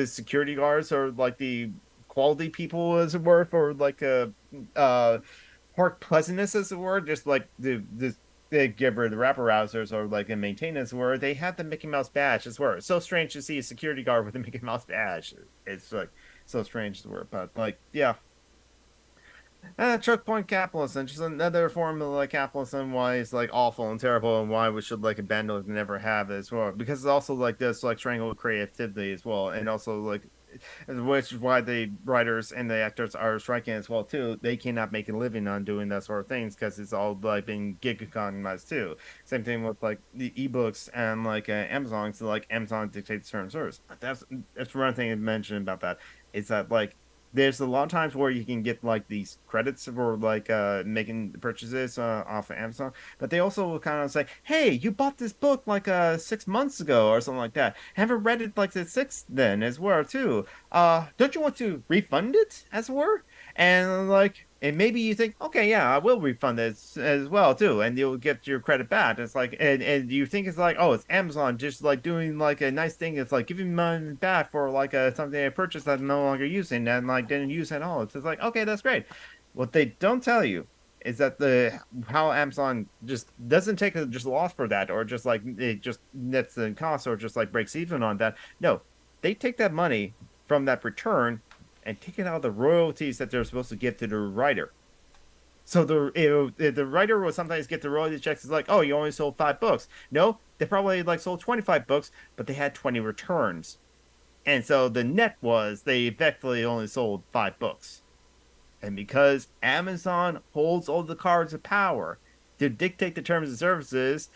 security guards or like the quality people, as it were, for like uh park pleasantness, as it were, just like the giver the rapper rousers or like in maintenance where they have the Mickey Mouse badge as well. It's so strange to see a security guard with a Mickey Mouse badge. It's like so strange to work, but like yeah. Choke point capitalism, just another form of like capitalism. Why it's like awful and terrible, and why we should like abandon it and never have it as well. Because it's also like this, like strangle creativity as well, and also like, which is why the writers and the actors are striking as well too. They cannot make a living on doing that sort of things because it's all like being gig economized too. Same thing with like the ebooks and like Amazon. So like Amazon dictates certain servers. That's one thing I mentioned about that. Is that like there's a lot of times where you can get like these credits for like making purchases off of Amazon, but they also will kind of say, "Hey, you bought this book like 6 months ago or something like that. Haven't read it like the sixth then as well too. Don't you want to refund it as were?" And like, and maybe you think, okay, yeah, I will refund this as well too, and you'll get your credit back. It's like, and you think it's like, oh, it's Amazon just like doing like a nice thing. It's like giving money back for like something I purchased that I'm no longer using and like didn't use at all. It's just like, okay, that's great. What they don't tell you is that the how Amazon just doesn't take a just loss for that, or just like it just nets the cost, or just like breaks even on that. No, they take that money from that return and take it out of the royalties that they're supposed to give to the writer. So the writer will sometimes get the royalty checks. It's like, oh, you only sold 5 books. No, they probably like sold 25 books, but they had 20 returns. And so the net was they effectively only sold 5 books. And because Amazon holds all the cards of power to dictate the terms and services,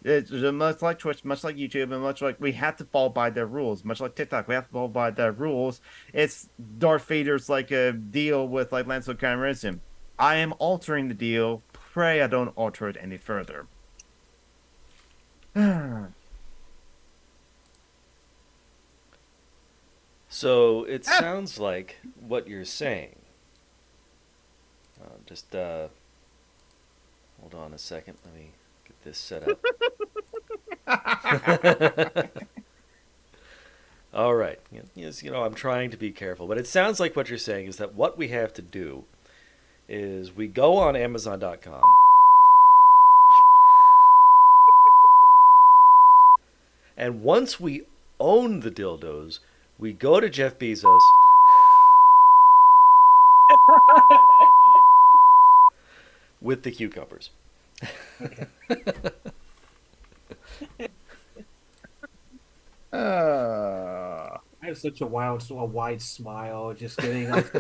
it's much like Twitch, much like YouTube, and much like we have to fall by their rules. Much like TikTok, we have to fall by their rules. It's Darth Vader's like a deal with like Lance Calrissian. I am altering the deal. Pray I don't alter it any further. So it sounds like what you're saying. Just hold on a second. Let me get this set up. All right. Yes, I'm trying to be careful, but it sounds like what you're saying is that what we have to do is we go on Amazon.com. And once we own the dildos, we go to Jeff Bezos. With the cucumbers. I have such a wide smile, just getting like.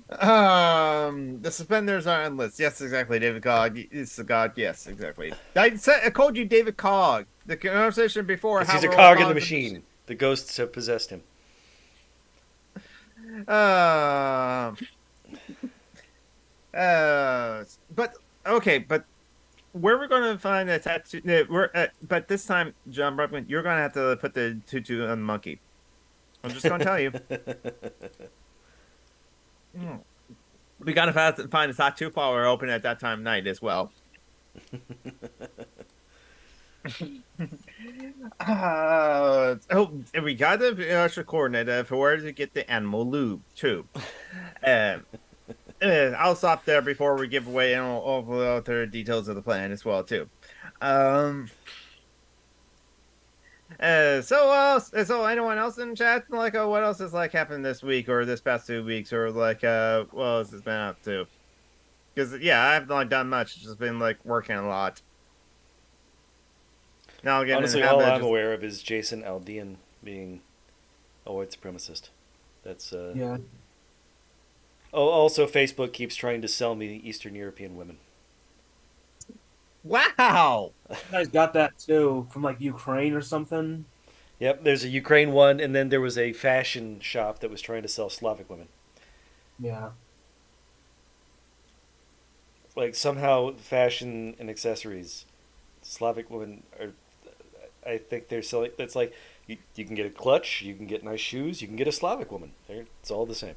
The suspenders are endless. Yes, exactly, David Cog. It's a god. Yes, exactly. I called you David Cog. The conversation before. He's a cog in the machine. The ghosts have possessed him. But okay, but where we're going to find a tattoo? But this time, John Bruckman, you're going to have to put the tutu on the monkey. I'm just going to tell you. We got to find a tattoo parlor open at that time of night as well. We got the extra coordinate for where to get the animal lube too. I'll stop there before we give away all the other details of the plan as well too. So anyone else in chat like what else has like happened this week or this past 2 weeks or like what else has been up to? Because yeah, I haven't like done much. It's just been like working a lot. Now again, honestly, all I'm aware of is Jason Aldean being a white supremacist. That's yeah. Oh, also Facebook keeps trying to sell me Eastern European women. Wow! You guys got that too from like Ukraine or something? Yep, there's a Ukraine one, and then there was a fashion shop that was trying to sell Slavic women. Yeah. Like somehow fashion and accessories, Slavic women are. I think they're selling. It's like you can get a clutch, you can get nice shoes, you can get a Slavic woman. It's all the same.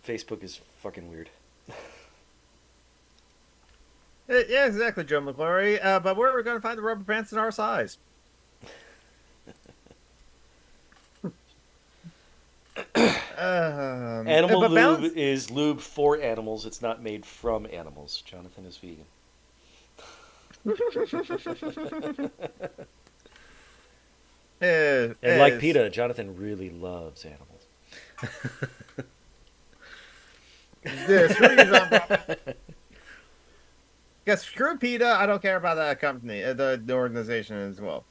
Facebook is fucking weird. Yeah, exactly, Joe McClory. But where are we going to find the rubber pants in our size? Animal lube is lube for animals. It's not made from animals. Jonathan is vegan. And like PETA, Jonathan really loves animals. Screw PETA. I don't care about that company, the organization as well.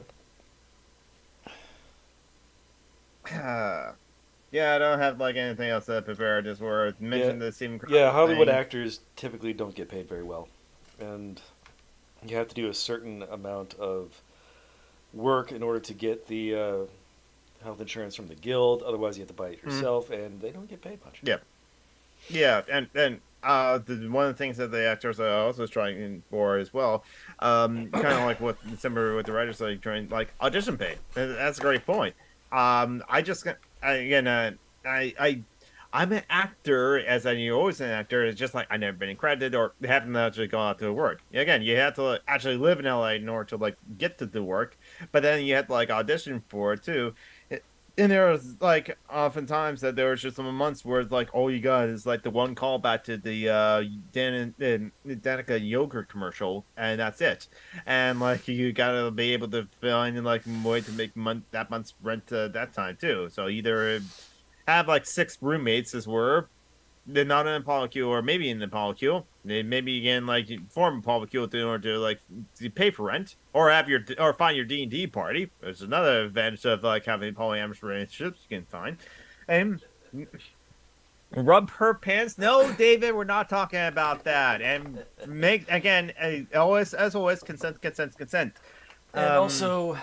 Yeah, I don't have like anything else to prepare. Just where mentioned the Stephen. Yeah, Hollywood actors typically don't get paid very well, and you have to do a certain amount of work in order to get the health insurance from the guild. Otherwise, you have to buy it yourself, and they don't get paid much. Yeah, yeah, and one of the things that the actors are also trying for as well, kind of like what December with the writers like trying like audition pay. That's a great point. I'm an actor, as you're always an actor. It's just like I've never been credited or haven't actually gone out to work. Again, you have to actually live in LA in order to like get to the work, but then you have to like audition for it too. And there was like oftentimes that there was just some months where like all you got is like the one callback to the Danica yogurt commercial, and that's it. And like you gotta be able to find like a way to make that month's rent that time too. So either have like six roommates as were, they're not in a polycule, or maybe in the polycule. Maybe again, like form a polycule in order to like to pay for rent, or have your or find your D&D party. There's another advantage of like having polyamorous relationships you can find, and rub her pants. No, David, we're not talking about that. And make again, always as always, consent, consent, consent. And also,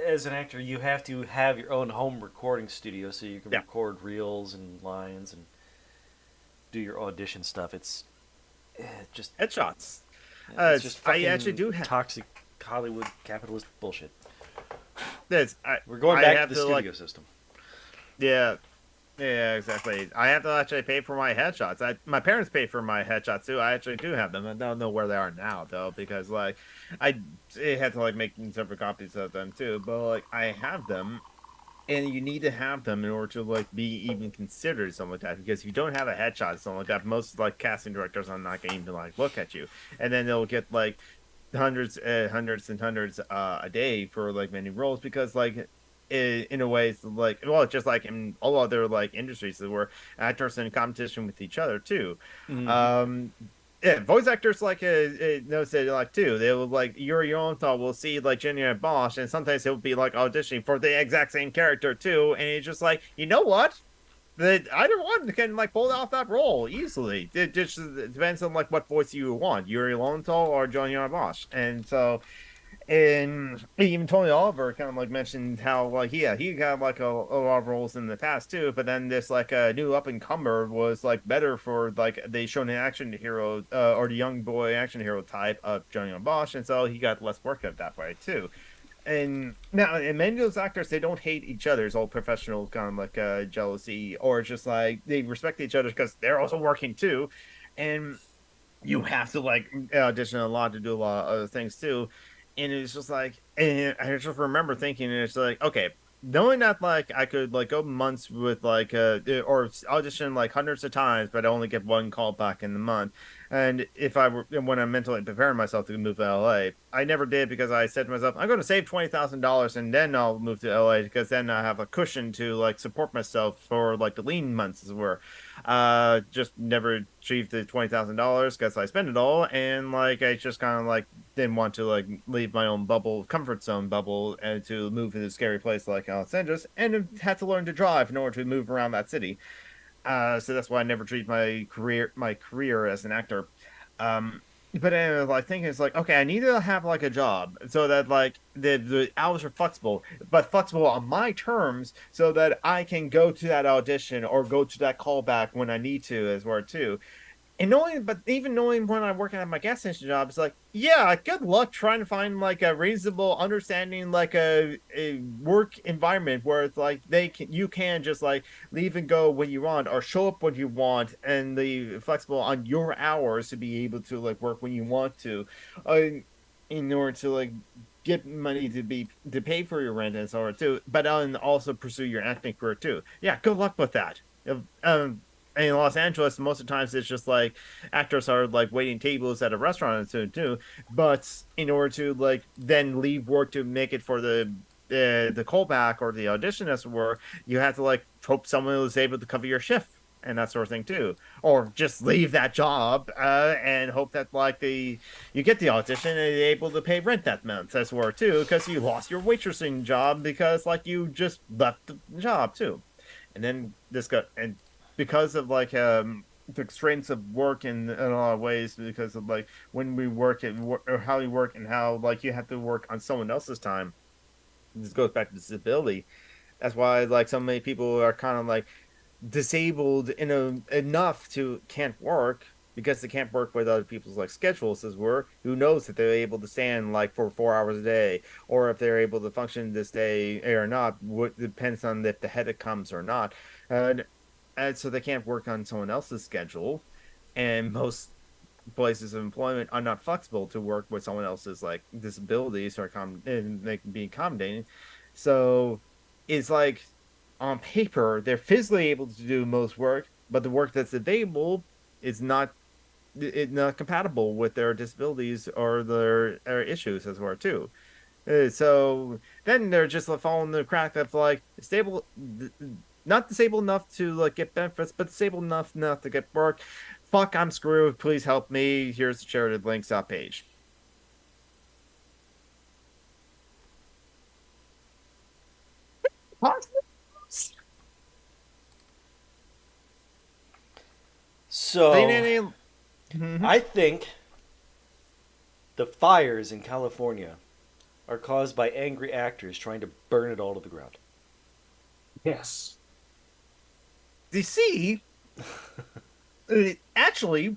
as an actor, you have to have your own home recording studio so you can Yeah, record reels and lines and do your audition stuff. It's just headshots. it's just I fucking actually do have toxic Hollywood capitalist bullshit. this. We're going I back have to the to, studio like, system. yeah. Yeah, exactly. I have to actually pay for my headshots. My parents pay for my headshots too. I actually do have them. I don't know where they are now though, because like I had to like make separate copies of them too. But like I have them, and you need to have them in order to like be even considered something like that. Because if you don't have a headshot, something like that, most like casting directors are not going to even like look at you, and then they'll get like hundreds and hundreds a day for like many roles because like in a way it's like well just like in all other like industries where actors in competition with each other too. Mm-hmm. um yeah, voice actors like notice it like too. They will like Yuri Yonta will see like Jenny Bosch, and sometimes he'll be like auditioning for the exact same character too, and he's just like, you know what? That either one can like pull off that role easily. It just depends on like what voice you want, Yuri Lowenthal or Johnny Bosch. And so, and even Tony Oliver kind of like mentioned how like yeah he got like a lot of roles in the past too, but then this like a new up and comer was like better for like they shown an action hero or the young boy action hero type of Johnny Bosch, and so he got less work out that way too. And now, and many of those actors, they don't hate each other. It's all professional kind of like jealousy, or just like they respect each other because they're also working too. And you have to like audition a lot to do a lot of other things too. And it's just like, and I just remember thinking, it's like, okay, knowing that like I could like go months with like or audition like hundreds of times, but I only get one call back in the month. And if I were when I'm mentally preparing myself to move to LA, I never did because I said to myself, I'm going to save $20,000 and then I'll move to LA because then I have a cushion to like support myself for like the lean months as were. Just never achieved the $20,000 because I spent it all, and like I just kind of like didn't want to like leave my own bubble, comfort zone bubble, and to move to a scary place like Los Angeles, and had to learn to drive in order to move around that city. So that's why I never treat my career as an actor. But anyway, like thinking it's like okay, I need to have like a job so that like the hours are flexible, but flexible on my terms, so that I can go to that audition or go to that callback when I need to as well too. And knowing, but even knowing when I'm working at my gas station job, it's like, yeah, good luck trying to find like a reasonable understanding, like a work environment where it's like you can just like leave and go when you want, or show up when you want, and the flexible on your hours to be able to like work when you want to, uh, in order to like get money to pay for your rent and so on too, but also pursue your acting career too. Yeah, good luck with that. Um, in Los Angeles, most of the times it's just like actors are like waiting tables at a restaurant and so too. But in order to like then leave work to make it for the callback or the audition as it were, you have to like hope someone was able to cover your shift and that sort of thing too, or just leave that job and hope that like you get the audition and you're able to pay rent that month as well too, because you lost your waitressing job because like you just left the job too, and then this got and because of like the constraints of work in a lot of ways because of like when we work at or how we work and how like you have to work on someone else's time. This goes back to disability. That's why like so many people are kind of like disabled enough to can't work because they can't work with other people's like schedules as were who knows that they're able to stand like for 4 hours a day, or if they're able to function this day or not, what depends on if the headache comes or not. And so they can't work on someone else's schedule, and most places of employment are not flexible to work with someone else's like disabilities or and they can be accommodating. So it's like on paper they're physically able to do most work, but the work that's available is not compatible with their disabilities or their issues as well too. So then they're just like following the crack of like stable, not disabled enough to like get benefits, but disabled enough to get work. Fuck, I'm screwed. Please help me. Here's the charity links up page. So Mhm. I think the fires in California are caused by angry actors trying to burn it all to the ground. Yes. You see, actually,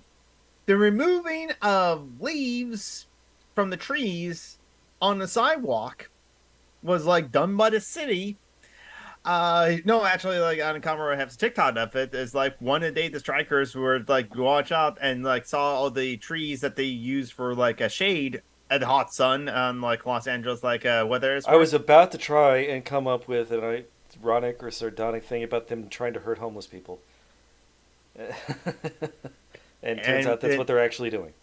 the removing of leaves from the trees on the sidewalk was like done by the city. No, actually, like on camera, I have a TikTok of it. It's like one of the day the strikers were like watch out and like saw all the trees that they use for like a shade at the hot sun on like Los Angeles like weather is I for. was about to try and come up with an ironic or sardonic thing about them trying to hurt homeless people. And turns And out that's what they're actually doing.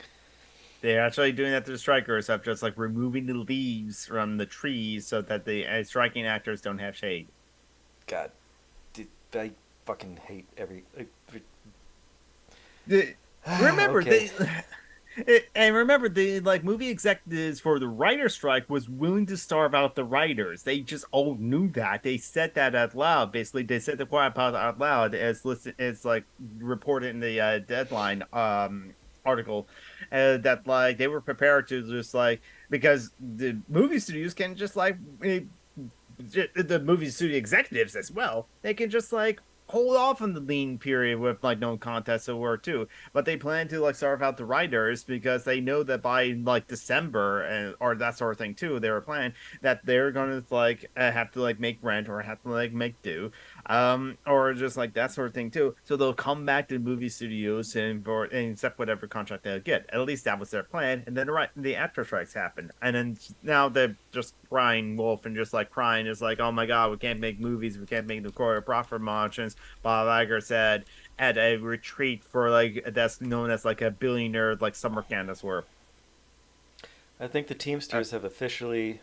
they're actually doing that to the strikers of just like removing the leaves from the trees so that the striking actors don't have shade. God, I fucking hate every. The, remember Okay. and remember the like movie executives for the writer strike was willing to starve out the writers. They just all knew that. They said that out loud. Basically, they said the quiet part out loud as like reported in the deadline article that like they were prepared to just like because the movie studios can just like the movie studio executives as well. They can just like hold off on the lean period with like no contest of work too. But they plan to like starve out the writers because they know that by like December and or that sort of thing too, they were planning that they're gonna like have to like make rent or have to like make do, or just like that sort of thing too. So they'll come back to the movie studios and accept whatever contract they'll get. At least that was their plan. And then the actor strikes happened, and then now they're just crying wolf and just like crying is like, oh my god, we can't make movies, we can't make the core profit margins. Bob Iger said at a retreat for like that's known as like a billionaire like summer camp that's where. I think the Teamsters have officially.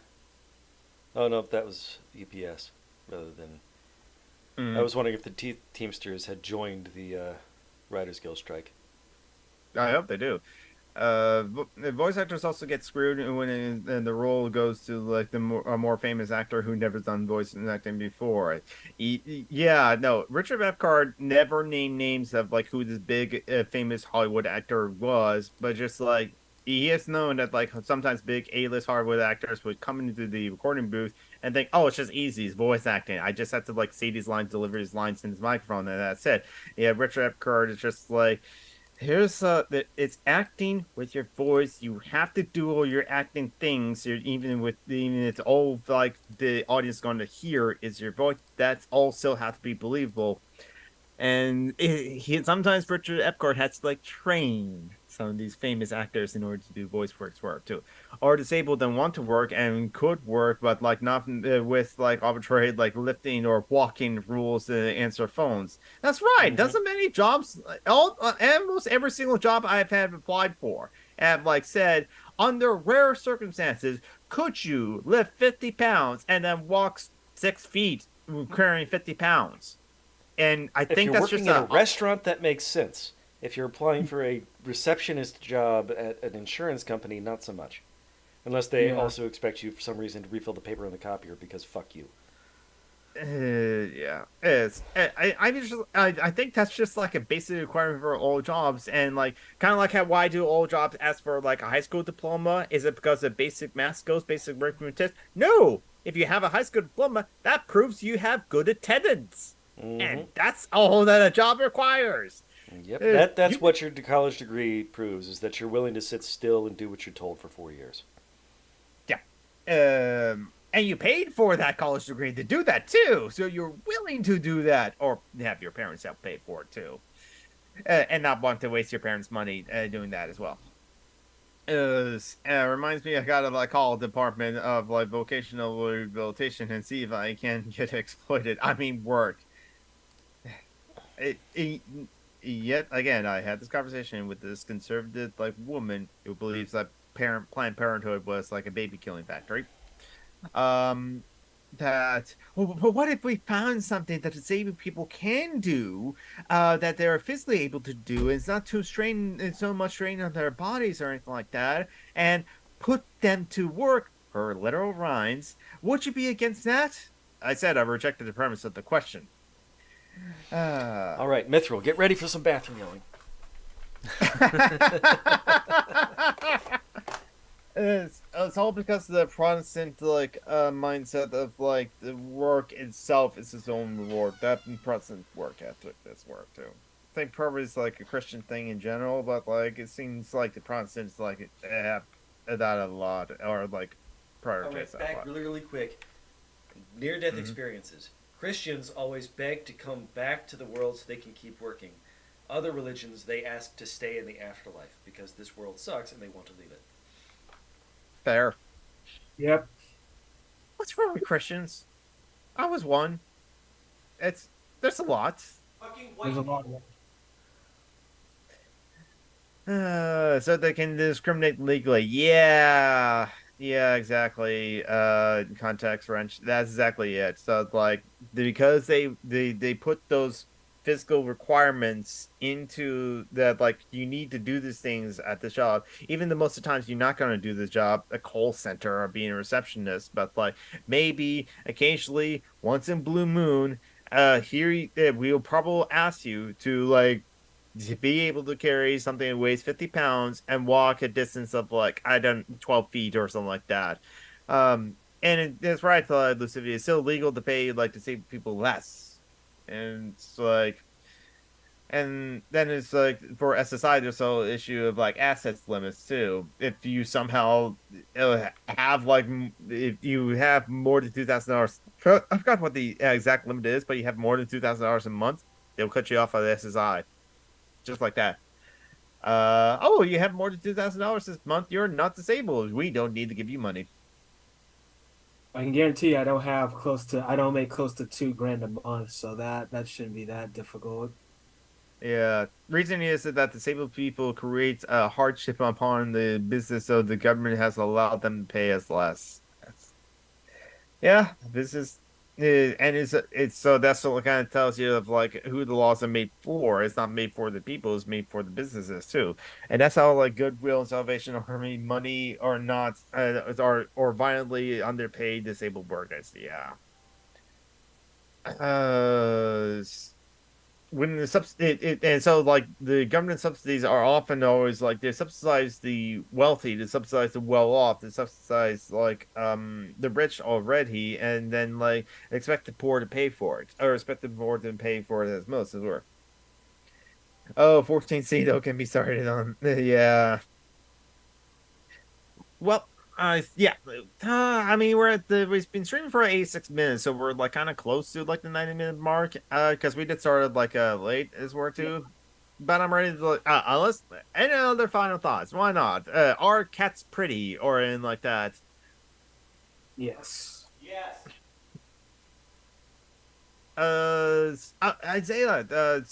Oh no, that was UPS rather than. I was wondering if the Teamsters had joined the Writers Guild strike. I hope they do. The voice actors also get screwed when the role goes to like a more famous actor who never done voice acting before. Yeah, no, Richard Epcar never named names of like who this big famous Hollywood actor was, but just like he has known that like sometimes big A-list Hollywood actors would come into the recording booth and think, oh, it's just easy, it's voice acting. I just have to like say these lines, deliver these lines in his microphone, and that's it. Yeah, Richard Epcar is just like here's it's acting with your voice. You have to do all your acting things. Even it's all like the audience going to hear is your voice. That's all still have to be believable. And sometimes Richard Epcar has to like train some of these famous actors in order to do voice work too, or disabled and want to work and could work, but like not with like arbitrary like lifting or walking rules to answer phones. That's right. Mm-hmm. Doesn't many jobs, all almost every single job I've had applied for, have like said under rare circumstances, could you lift 50 pounds and then walk 6 feet carrying 50 pounds? And I If think you're that's working just in a restaurant, that makes sense. If you're applying for a receptionist job at an insurance company, not so much. Unless they Yeah. also expect you, for some reason, to refill the paper on the copier because fuck you. Yeah, it's I think that's just like a basic requirement for all jobs, and like kind of like how why do all jobs ask for like a high school diploma? Is it because of basic math skills, basic arithmetic test? No, if you have a high school diploma, that proves you have good attendance, Mm-hmm. and that's all that a job requires. Yep, Uh, that's you what your college degree proves, is that you're willing to sit still and do what you're told for 4 years. Yeah. And you paid for that college degree to do that too, so you're willing to do that, or have your parents help pay for it too, and not want to waste your parents' money doing that as well. Reminds me, I gotta like call Department of like Vocational Rehabilitation and see if I can get exploited. I mean, work. It, yet again, I had this conversation with this conservative like woman who believes that Planned Parenthood was like a baby killing factory. Um, that well, what if we found something that disabled people can do, that they're physically able to do, and it's not too strain, it's so much strain on their bodies or anything like that, and put them to work, her literal rhymes. Would you be against that? I said I rejected the premise of the question. All right, Mithril, get ready for some bathroom yelling. It's all because of the Protestant like mindset of like the work itself is its own reward. That Protestant work ethic this work too. I think probably it's like a Christian thing in general, but like it seems like the Protestants like have that a lot or like prioritize that a back lot. really, really quick. Near-death Mhm. experiences. Christians always beg to come back to the world so they can keep working. Other religions, they ask to stay in the afterlife because this world sucks and they want to leave it. Fair. Yep. What's wrong with Christians? I was one. There's a lot. Fucking There's a lot of So they can discriminate legally. Yeah. Yeah, exactly. Context wrench. That's exactly it. So like because they put those physical requirements into that like you need to do these things at the job, even though most of the times you're not going to do the job, a call center or being a receptionist, but like maybe occasionally once in blue moon, we'll probably ask you to like to be able to carry something that weighs 50 pounds and walk a distance of like I don't 12 feet or something like that. That's right, Lucidia. It's still legal to pay like disabled people less. And it's like and then it's like for SSI there's the whole issue of like assets limits too. If you somehow have like if you have more than $2,000, I forgot what the exact limit is, but you have more than $2,000 a month, they'll cut you off of the SSI just like that. Oh, you have more than $2,000 this month. You're not disabled. We don't need to give you money. I can guarantee I don't make close to 2 grand a month, so that shouldn't be that difficult. Yeah, reason is that disabled people create a hardship upon the business, so the government has allowed them to pay us less. Yeah, this is, and it's so that's what kind of tells you of like who the laws are made for. It's not made for the people; it's made for the businesses too. And that's how like Goodwill and Salvation Army money or not or violently underpaid disabled workers. Yeah. Uh, when the and so like the government subsidies are often always like they subsidize the wealthy, they subsidize the well off, they subsidize like the rich already, and then like expect the poor to pay for it, or expect the poor to pay for it as most as well. Oh, 14C though can be started on yeah. Well, yeah. I mean, we've been streaming for 86 minutes, so we're like kind of close to like the 90-minute mark. Because we did started like late as work too. But I'm ready to like, unless any other final thoughts. Why not? Are cats pretty or in like that? Yes. Yes. I'd say that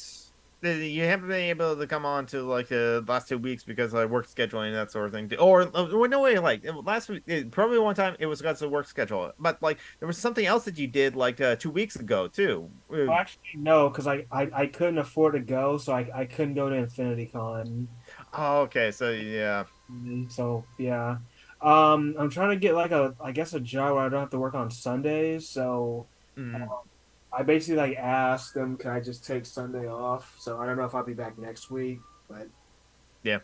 you haven't been able to come on to like the last 2 weeks because of work scheduling and that sort of thing. Or no way, like last week, probably one time it was because of work schedule. But like there was something else that you did like 2 weeks ago too. Well, actually, no, because I couldn't afford to go, so I couldn't go to Infinity Con. Oh, okay, so yeah. So yeah, I'm trying to get like I guess a job where I don't have to work on Sundays. So Mhm. I basically like asked them, can I just take Sunday off? So I don't know if I'll be back next week, but Yeah.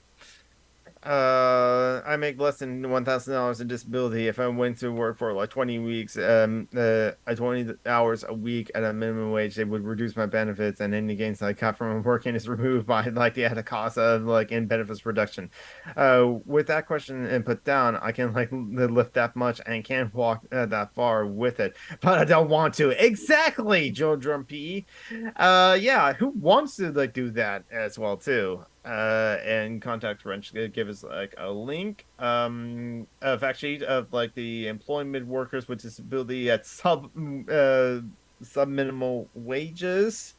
I make less than $1,000 in disability if I went to work for like 20 weeks, 20 hours a week at a minimum wage. They would reduce my benefits, and any gains I got from working is removed by like the added cost of like in benefits reduction. With that question and put down, I can like lift that much and can walk that far with it, but I don't want to. Exactly, Joe Drumpy. Yeah, who wants to like do that as well too? and Contact Wrench give us like a link, a fact sheet of like the employment workers with disability at sub minimal wages.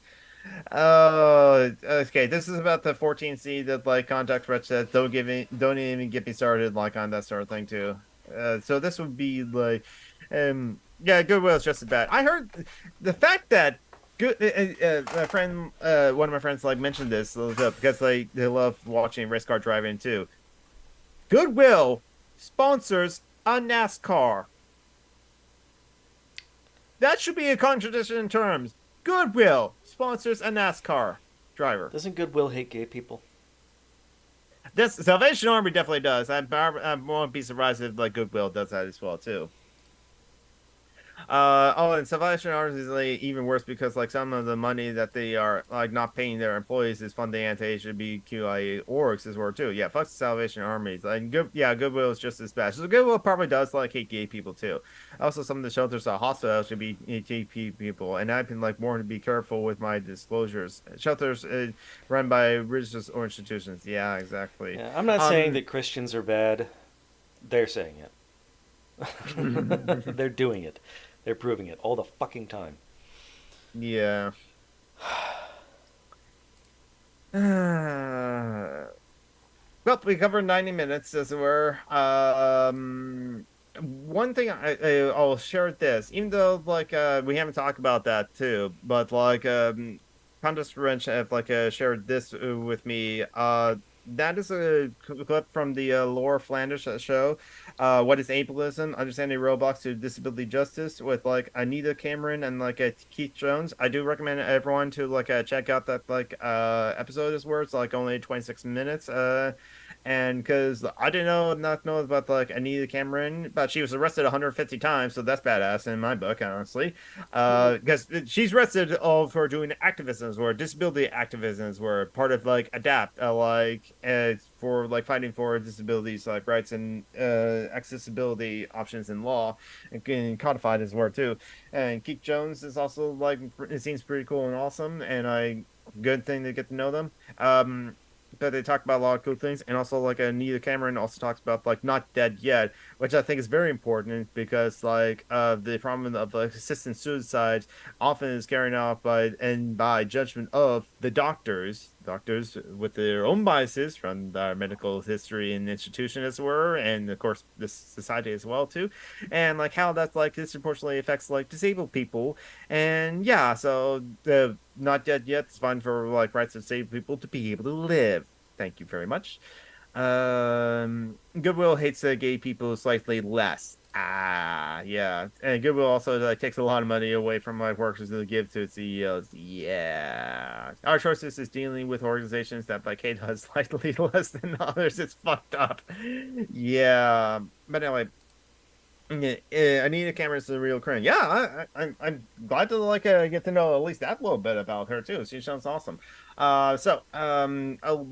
Okay. This is about the 14C that like Contact Wrench said. Don't even get me started like on that sort of thing too. So this would be like, yeah, Goodwill is just as bad. I heard the fact that good a friend, one of my friends like mentioned this because they love watching race car driving too. Goodwill sponsors a NASCAR. That should be a contradiction in terms. Goodwill sponsors a NASCAR driver. Doesn't Goodwill hate gay people? This Salvation Army definitely does. I won't be surprised if like Goodwill does that as well too. And Salvation Army is like, even worse because like some of the money that they are like not paying their employees is funding anti-HBQIA orgs as well too. Yeah, fuck the Salvation Armies. Like Goodwill is just as bad. So Goodwill probably does like hate gay people too. Also, some of the shelters are hostile LGBT people, and I've been like warned to be careful with my disclosures. Shelters run by religious or institutions. Yeah, exactly. Yeah, I'm not saying that Christians are bad. They're saying it. They're doing it. They're proving it all the fucking time. Yeah. Well, we covered 90 minutes as it were. One thing I'll share this, even though like we haven't talked about that too, but like Contest Wrench have like shared this with me. That is a clip from the Laura Flanders show. What is ableism? Understanding roadblocks to disability justice with like Anita Cameron and like Keith Jones. I do recommend everyone to like check out that like episode as where it's like only 26 minutes. And because I didn't not know about like Anita Cameron, but she was arrested 150 times, so that's badass in my book, honestly. Because she's arrested all for doing activisms or disability activisms, were part of like ADAPT, for like fighting for disabilities like rights and accessibility options in law, and getting codified as well too. And Keith Jones is also like it seems pretty cool and awesome, and good thing to get to know them. But they talk about a lot of cool things, and also like Anita Cameron also talks about like Not Dead Yet, which I think is very important because like the problem of like assisted suicide often is carried out by judgment of the doctors with their own biases from our medical history and institution as it were, and of course this society as well too, and like how that's like disproportionately affects like disabled people. And yeah, so the Not Dead Yet is fine for like rights of disabled people to be able to live. Thank you very much. Goodwill hates gay people slightly less. Yeah, and Goodwill also like takes a lot of money away from like workers to give to CEOs. Yeah, our choices is dealing with organizations that like hate us slightly less than others. It's fucked up. Yeah, but anyway. Anita Cameron's the real Korean. Yeah, I'm glad to like get to know at least that little bit about her too. She sounds awesome. I'll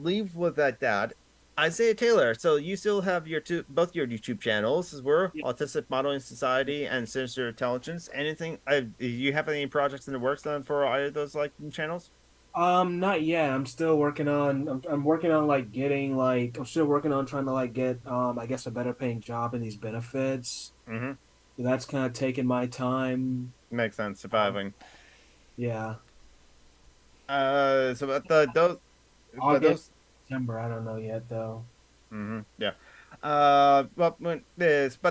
leave with that. Isaiah Taylor. So you still have both your YouTube channels as were Autistic Modeling Society and Sinister Intelligence. Anything? Do you have any projects in the works done for either of those like channels? Not yet. I'm still working on. I'm working on like getting like. I'm still working on trying to like get I guess a better paying job in these benefits. Mm-hmm. So that's kind of taking my time. Makes sense. Surviving. Yeah. So those. August, September. I don't know yet though. Mm-hmm. Yeah. But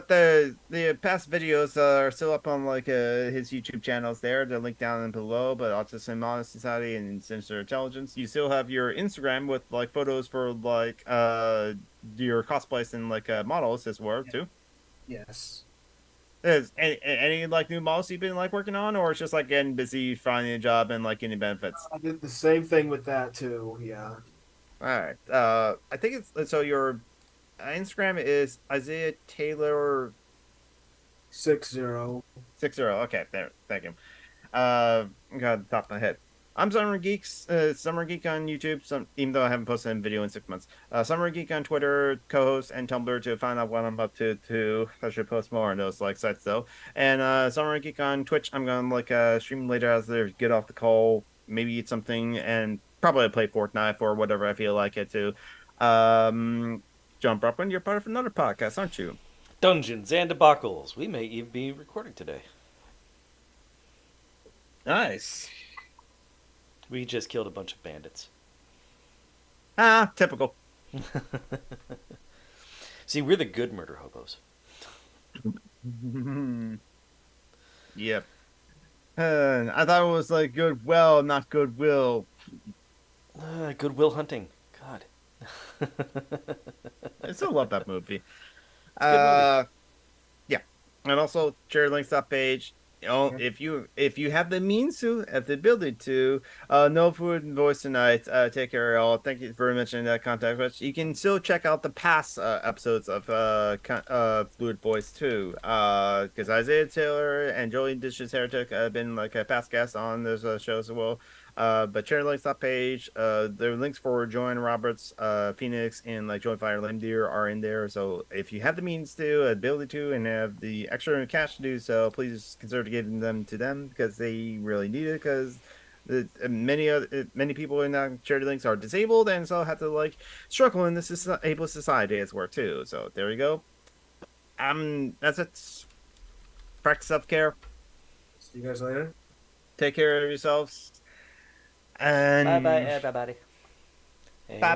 the past videos are still up on like his YouTube channels there. They're linked down below. But Autism Model Society and Sinister Intelligence. You still have your Instagram with like photos for like your cosplays and like models as well too. Yes. Is any like new models you've been like working on, or it's just like getting busy finding a job and like getting benefits? I did the same thing with that too. Yeah. All right. I think it's so your Instagram is Isaiah Taylor 60. 60. Okay, there. Thank you. Got the top of my head. I'm Summer Geeks, Summer Geek on YouTube. Even though I haven't posted a video in 6 months. Summer Geek on Twitter, co-host, and Tumblr to find out what I'm up to. I should post more on those like sites though. And Summer Geek on Twitch. I'm gonna like stream later as they get off the call, maybe eat something, and probably play Fortnite or whatever I feel like it too. John Brockman, you're part of another podcast, aren't you? Dungeons and Debacles. We may even be recording today. Nice. We just killed a bunch of bandits. Ah, typical. See, we're the good murder hobos. Yep. I thought it was like goodwill, not goodwill. Goodwill Hunting. God. I still love that movie. It's a good movie. Yeah, and also share links that page. You know, Yeah. if you have the means to, have the ability to, no food and voice tonight. Take care, all. Thank you for mentioning that contact. But you can still check out the past episodes of Fluid Voice too. Because Isaiah Taylor and Joey Dishes Heretic have been like a past guest on this show as well. But share links that page. There are links for Joanne Roberts, Phoenix, and like Joint Fire Lame Deer are in there. So if you have the means to, ability to, and have the extra cash to do so, please consider giving them to them because they really need it. Because many people in charity links are disabled and so have to like struggle in this disabled society as well too. So there you go. That's it. Practice self care. See you guys later. Take care of yourselves. And Bye bye, everybody. bye bye.